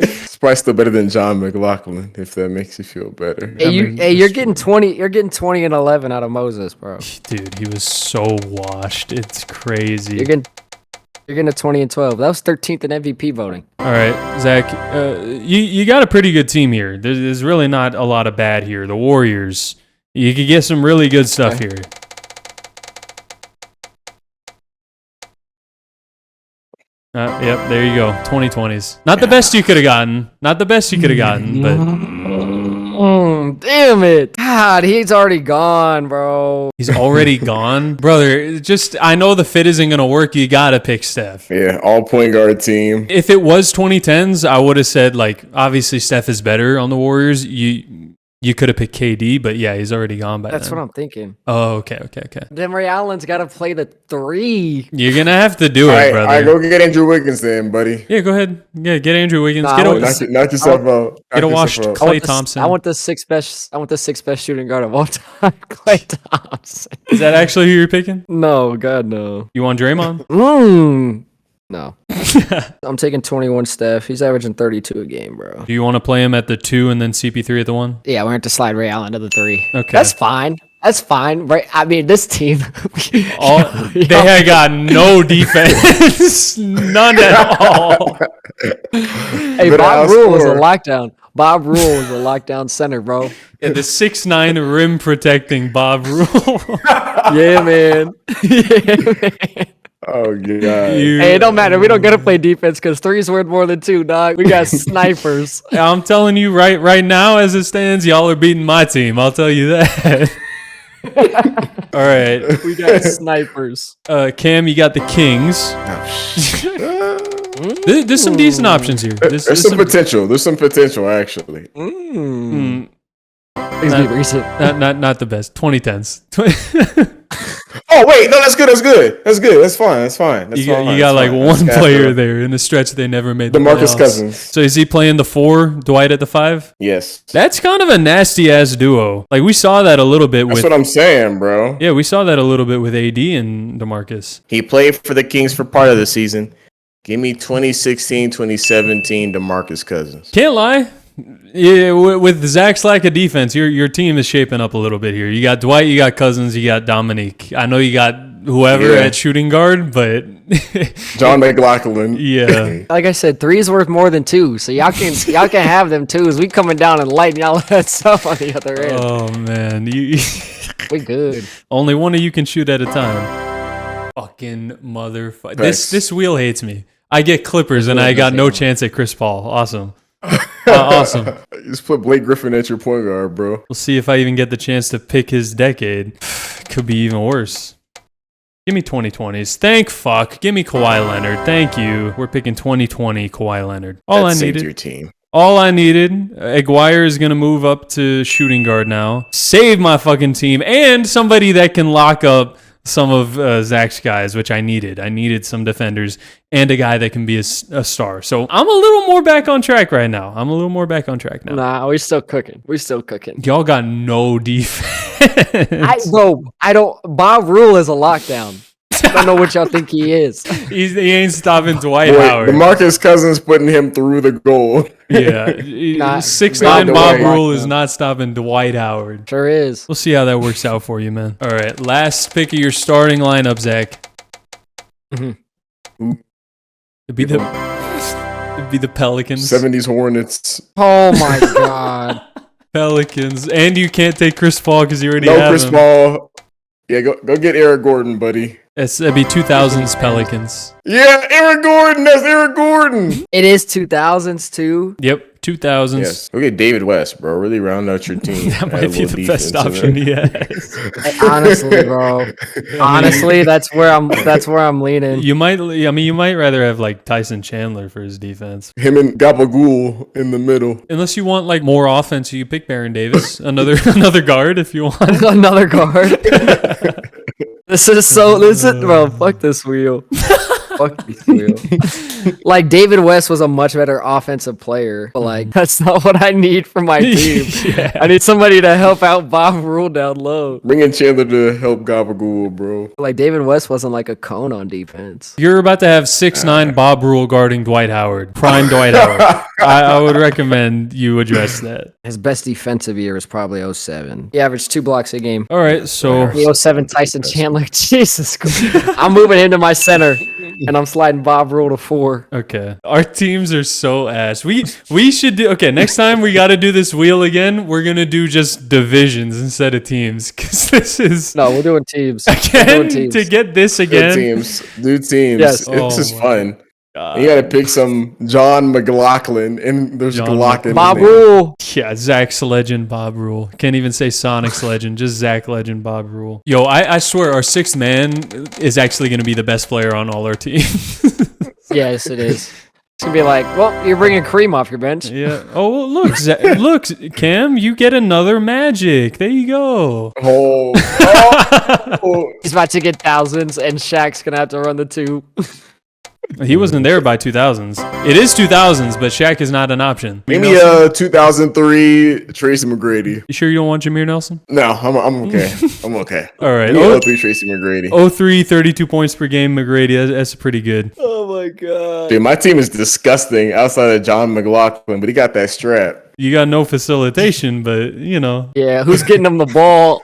It's probably still better than John McLaughlin, if that makes you feel better. Hey, mean, you're getting 20. You're getting 20 and 11 out of Moses, bro. Dude, he was so washed. It's crazy. You're getting a 20 and 12. That was 13th in MVP voting. All right, Zach, you got a pretty good team here. There's really not a lot of bad here. The Warriors, you could get some really good stuff here. Yep, there you go. 2020s. Not the best you could have gotten. But Damn it. God, he's already gone, bro. He's already gone, brother. I know the fit isn't gonna work. You gotta pick Steph. Yeah, all point guard team. If it was 2010s, I would have said like obviously Steph is better on the Warriors. You could have picked KD, but yeah, he's already gone by That's then. what I'm thinking. Oh, okay. Then Ray Allen's got to play the 3. You're gonna have to do it, All right, brother. go get Andrew Wiggins then, buddy. Yeah, go ahead. Yeah, get Andrew Wiggins. Nah, Get I a, would- Knock yourself out. get a Knock washed yourself out. Clay Thompson. I want the sixth best shooting guard of all time, Clay Thompson. Is that actually who you're picking? No, God, no. You want Draymond? No. I'm taking 21 Steph. He's averaging 32 a game, bro. Do you want to play him at the 2 and then CP3 at the 1? Yeah, we're going to slide Ray Allen to the 3. Okay. That's fine. Right? I mean, this team. They had got no defense. None at all. Hey, Better Bob Rule was a outscore. lockdown. Bob Rule was a lockdown center, bro. And the 6'9" rim protecting Bob Rule. Yeah, man. Yeah, man. Oh god. Hey, it don't matter. We don't gotta play defense because 3's worth more than 2, dog. We got snipers. I'm telling you right now as it stands, y'all are beating my team. I'll tell you that. All right. We got snipers. Cam, you got the Kings. There's some decent options here. There's some potential. There's some potential actually. Please be recent. Not the best. 2010s. Oh wait, no, that's good. That's fine. You got like one player there in the stretch they never made the DeMarcus playoffs. Cousins. So is he playing the 4, Dwight at the 5? Yes. That's kind of a nasty ass duo. Like we saw that a little bit That's with. what I'm saying, bro. Yeah, we saw that a little bit with AD and DeMarcus. He played for the Kings for part of the season. Give me 2016, 2017 DeMarcus Cousins. Can't lie. Yeah, with Zach's lack of defense, your team is shaping up a little bit here. You got Dwight, you got Cousins, you got Dominique. I know you got whoever at shooting guard, but John McLaughlin. yeah. Like I said, 3's worth more than 2, so y'all can have them 2s. We coming down and lighting y'all that stuff on the other end. Oh man, We good. only one of you can shoot at a time. Fucking motherfucker. This wheel hates me. I get Clippers and I got no chance at Chris Paul. Awesome. Awesome. Just put Blake Griffin at your point guard, bro. We'll see if I even get the chance to pick his decade. Could be even worse. Give me 2020s. Thank fuck. Give me Kawhi Leonard. Thank you. We're picking 2020 Kawhi Leonard. All That I saved needed. your team. All I needed. Aguirre is going to move up to shooting guard now. Save my fucking team. And somebody that can lock up some of Zach's guys, which I needed. I needed some defenders and a guy that can be a star. So I'm a little more back on track right now. Nah, we still cooking. Y'all got no defense. Bob Rule is a lockdown. I don't know what y'all think he is. He ain't stopping Dwight Boy, Howard. DeMarcus Cousins putting him through the goal. Yeah, Not 6'9" Dwight Bob Howard. Rule is not stopping Dwight Howard. Sure is. We'll see how that works out for you, man. All right, last pick of your starting lineup, Zach. Mhm. It'd be the Pelicans. 70s Hornets. Oh my god. Pelicans, and you can't take Chris Paul because you already No have Chris him. Paul. Yeah, go get Eric Gordon, buddy. That'd be 2000s Pelicans. Yeah, Eric Gordon. That's Eric Gordon. It is 2000s too. Yep, 2000s. Yes. Go get David West, bro. Really round out your team. That Add a might be little the best defense in option there. he has. Honestly, bro. Honestly, that's where I'm leaning. You might rather have like Tyson Chandler for his defense. Him and Gabagool in the middle. Unless you want like more offense, you pick Baron Davis, another guard if you want. Another guard. Bro, fuck this wheel. Fuck this wheel. Like, David West was a much better offensive player, but like, that's not what I need for my team. Yeah. I need somebody to help out Bob Rule down low. Bring in Chandler to help Gabagool, bro. Like, David West wasn't like a cone on defense. You're about to have 6'9" Bob Rule guarding Dwight Howard, prime Dwight Howard. I would recommend you address that. His best defensive year was probably 07. He averaged 2 blocks a game. All right, so The 07 Tyson Chandler, Jesus Christ. I'm moving him to my center, and I'm sliding Bob Rule to 4. okay, our teams are so ass. We should do next time we got to do this wheel again. We're gonna do just divisions instead of teams because this is No, we're doing teams. again to get this Good again. teams. Do teams. Yes. This is Oh, fun. You got to pick some John McLaughlin, and there's John Glock in Bob there. Rule. Yeah, Zach's legend, Bob Rule. Can't even say Sonic's legend, just Zach legend, Bob Rule. Yo, I swear our sixth man is actually going to be the best player on all our team. Yes, it is. It's going to be like, well, you're bringing Kareem off your bench. Yeah. Oh, look, look, Cam, you get another Magic. There you go. Oh. He's about to get thousands, and Shaq's going to have to run the two. He wasn't there by 2000s. It is 2000s, but Shaq is not an option. Give me 2003 Tracy McGrady. You sure you don't want Jameer Nelson? No, I'm okay. I'm okay. All right. Give me 03 Tracy McGrady. 03, 32 points per game, McGrady. That's pretty good. Oh, my God. Dude, my team is disgusting outside of John McLaughlin, but he got that strap. You got no facilitation, but, you know. Yeah, who's getting him the ball?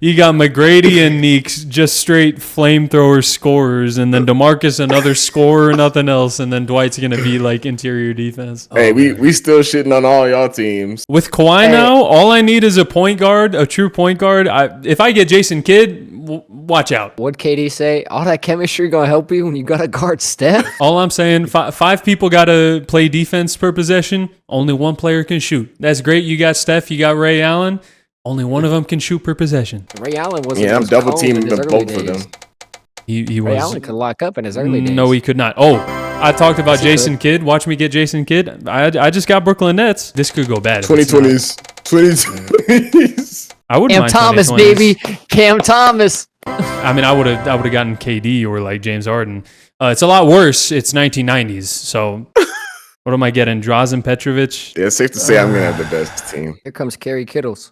You got McGrady and Neeks, just straight flamethrower scorers, and then DeMarcus another scorer, nothing else, and then Dwight's going to be like interior defense. Hey, we still shitting on all y'all teams. With Kawhi now, all I need is a point guard, a true point guard. If I get Jason Kidd, watch out. What'd KD say? All that chemistry going to help you when you got to guard Steph? All I'm saying, five people got to play defense per possession. Only one player can shoot. That's great. You got Steph, you got Ray Allen. Only one of them can shoot per possession. Ray Allen wasn't. Yeah, I'm as double cold teaming in his them early both of days. them. He Ray was. Allen could lock up in his early days. No, he could not. Oh, I talked about Yes, he Jason Kidd. Watch me get Jason Kidd. I just got Brooklyn Nets. This could go bad. if it's not. 2020s. I wouldn't Cam mind Thomas, 2020s. baby. Cam Thomas. I mean, I would have gotten KD or like James Harden. It's a lot worse. It's 1990s. So what am I getting? Drazen Petrovic. Yeah, it's safe to say I'm gonna have the best team. Here comes Kerry Kittles.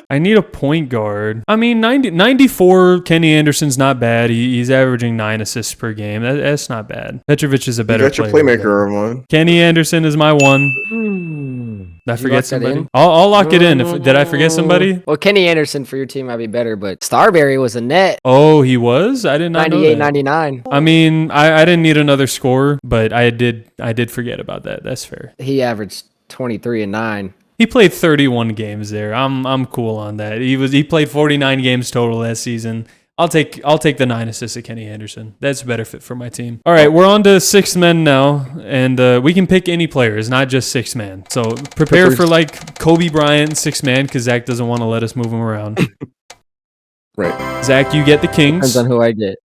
I need a point guard. I mean, 94, Kenny Anderson's not bad. He's averaging 9 assists per game. That's not bad. Petrovic is a You better got your player. playmaker, Arman. Kenny Anderson is my one. Did I Did you forget lock that somebody? in? I'll lock it in. Did I forget somebody? Well, Kenny Anderson for your team might be better, but Starberry was a net. Oh, he was? I did not know 98, that. 99. I mean, I didn't need another scorer, but I did forget about that. That's fair. He averaged 23 and 9. He played 31 games there. I'm cool on that. He played 49 games total that season. I'll take the 9 assists of Kenny Anderson. That's a better fit for my team. All right, we're on to 6 men now, and we can pick any player. It's not just 6 man. So prepare for like Kobe Bryant 6 man because Zach doesn't want to let us move him around. Right. Zach, you get the Kings. Depends on who I get.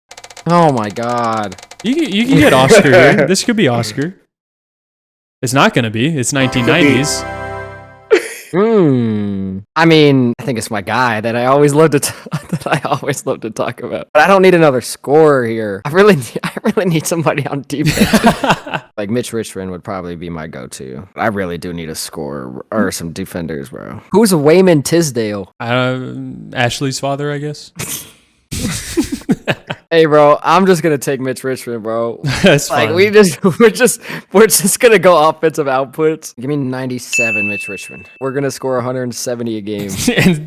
Oh my God. You can get Oscar here. This could be Oscar. It's not going to be. It's 1990s. I mean, I think it's my guy that I always love to talk about. But I don't need another scorer here. I really need somebody on defense. Like Mitch Richmond would probably be my go-to. I really do need a scorer or some defenders, bro. Who's Wayman Tisdale? Ashley's father, I guess. Hey, bro, I'm just gonna take Mitch Richmond, bro. That's Like fine. we're just gonna go offensive outputs. Give me 97, Mitch Richmond. We're gonna score 170 a game.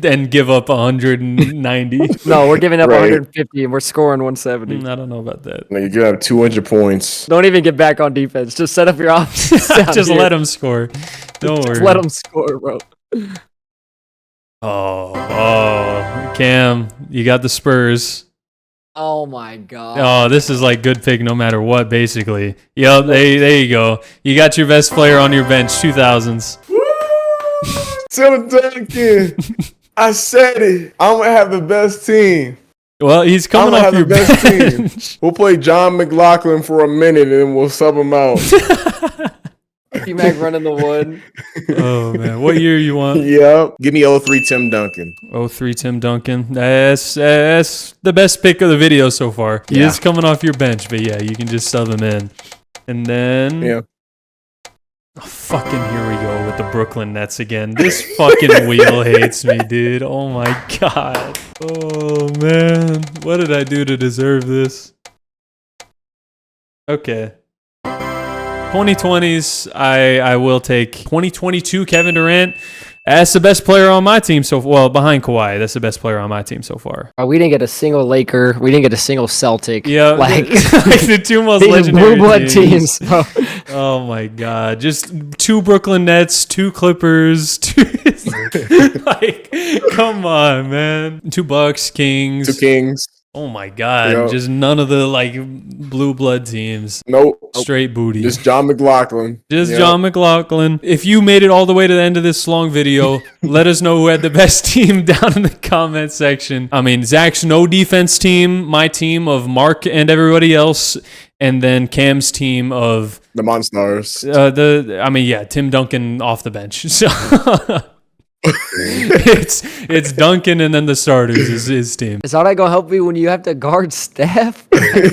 and give up 190. No, we're giving up Right. 150 and we're scoring 170. I don't know about that. Like, you have 200 points. Don't even get back on defense. Just set up your offense. Just let him score. Don't worry. Just let him score, bro. Oh, Cam, you got the Spurs. Oh my God. Oh, this is like good pick no matter what, basically. Yep, there you go. You got your best player on your bench, 2000s. Tim Duncan. I said it. I'm gonna have the best team. Well, he's I'm coming gonna off have the your best bench. team. We'll play John McLaughlin for a minute and then we'll sub him out. T-Mac running the one. Oh, man. What year you want? Yep. Give me 03 Tim Duncan. 03 Tim Duncan. That's the best pick of the video so far. He Yeah. is coming off your bench, but yeah, you can just sub him in. And then... Yeah. Oh, fucking here we go with the Brooklyn Nets again. This fucking wheel hates me, dude. Oh my God. Oh man. What did I do to deserve this? Okay. 2020s, I will take 2022 Kevin Durant. That's the best player on my team so well behind Kawhi. That's the best player on my team so far. We didn't get a single Laker. We didn't get a single Celtic. Yeah, like the two most these legendary blue blood teams. Bro. Oh my God! Just 2 Brooklyn Nets, 2 Clippers, 2 like, come on, man. 2 Bucks, Kings. 2 Kings. Oh my God. Yep. Just none of the like blue blood teams. Nope. Straight booty. Just John McLaughlin. Just Yep. John McLaughlin. If you made it all the way to the end of this long video, let us know who had the best team down in the comment section. I mean, Zach's no defense team, my team of Mark and everybody else, and then Cam's team of The Monstars. Tim Duncan off the bench. So it's Duncan and then the starters is his team. Is all that gonna help me when you have to guard Steph?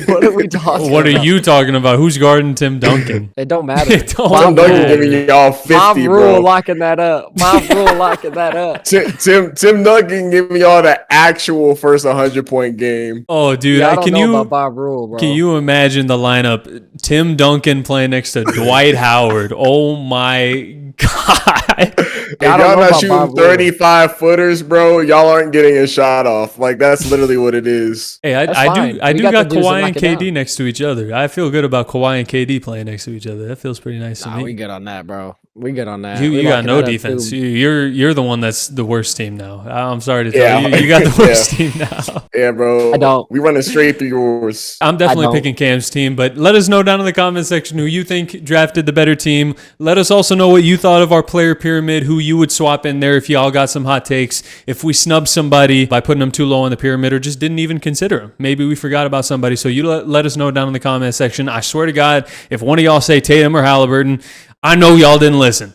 What are we talking What about? are you talking about? Who's guarding Tim Duncan? It don't matter. It don't Tim Duncan matter. giving y'all 50, Mom rule bro. locking that up. Mom rule locking that up. Tim Duncan giving y'all the actual first 100-point game. Oh, dude, Yeah, I don't can know you about Bob Rule, bro. can you imagine the lineup? Tim Duncan playing next to Dwight Howard. Oh my God. If I don't y'all know not about shooting Bob Rule. 35 footers, bro, y'all aren't getting a shot off. Like, that's literally what it is. Hey, That's I fine. do We got got the dudes that Kawhi and knock it KD down. next to each other. I feel good about Kawhi and KD playing next to each other. That feels pretty nice to Nah, me. we good on that, bro. We good on that. You We got locking no that up, defense. too. You're the one that's the worst team now. I'm sorry to tell Yeah. you. You got the Yeah. worst team now. Yeah, bro. I don't. We running straight through yours. I'm definitely don't. picking Cam's team, but let us know down in the comment section who you think drafted the better team. Let us also know what you thought of our player pyramid, who you would swap in there if y'all got some hot takes. If we snubbed somebody by putting them too low on the pyramid or just didn't even consider them. Maybe we forgot about somebody. So you let us know down in the comment section. I swear to God, if one of y'all say Tatum or Halliburton, I know y'all didn't listen.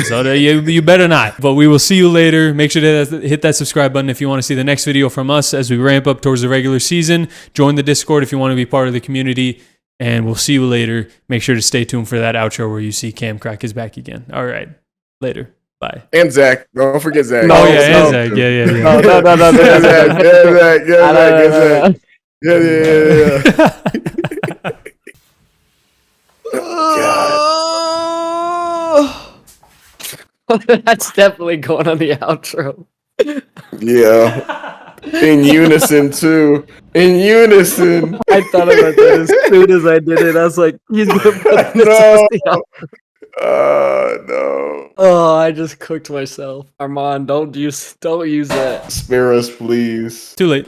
So you better not. But we will see you later. Make sure to hit that subscribe button if you want to see the next video from us as we ramp up towards the regular season. Join the Discord if you want to be part of the community. And we'll see you later. Make sure to stay tuned for that outro where you see Cam crack his back again. All right. Later. Bye. And Zach. Don't forget Zach. Oh, yeah, No. and Zach. Yeah. No. Yeah, Zach. Yeah, Zach. That's definitely going on the outro. Yeah. In unison, too. In unison. I thought about that as soon as I did it. I was like, he's gonna put this No. as the outro. No. Oh, I just cooked myself. Arman, don't use that. Spare us, please. Too late.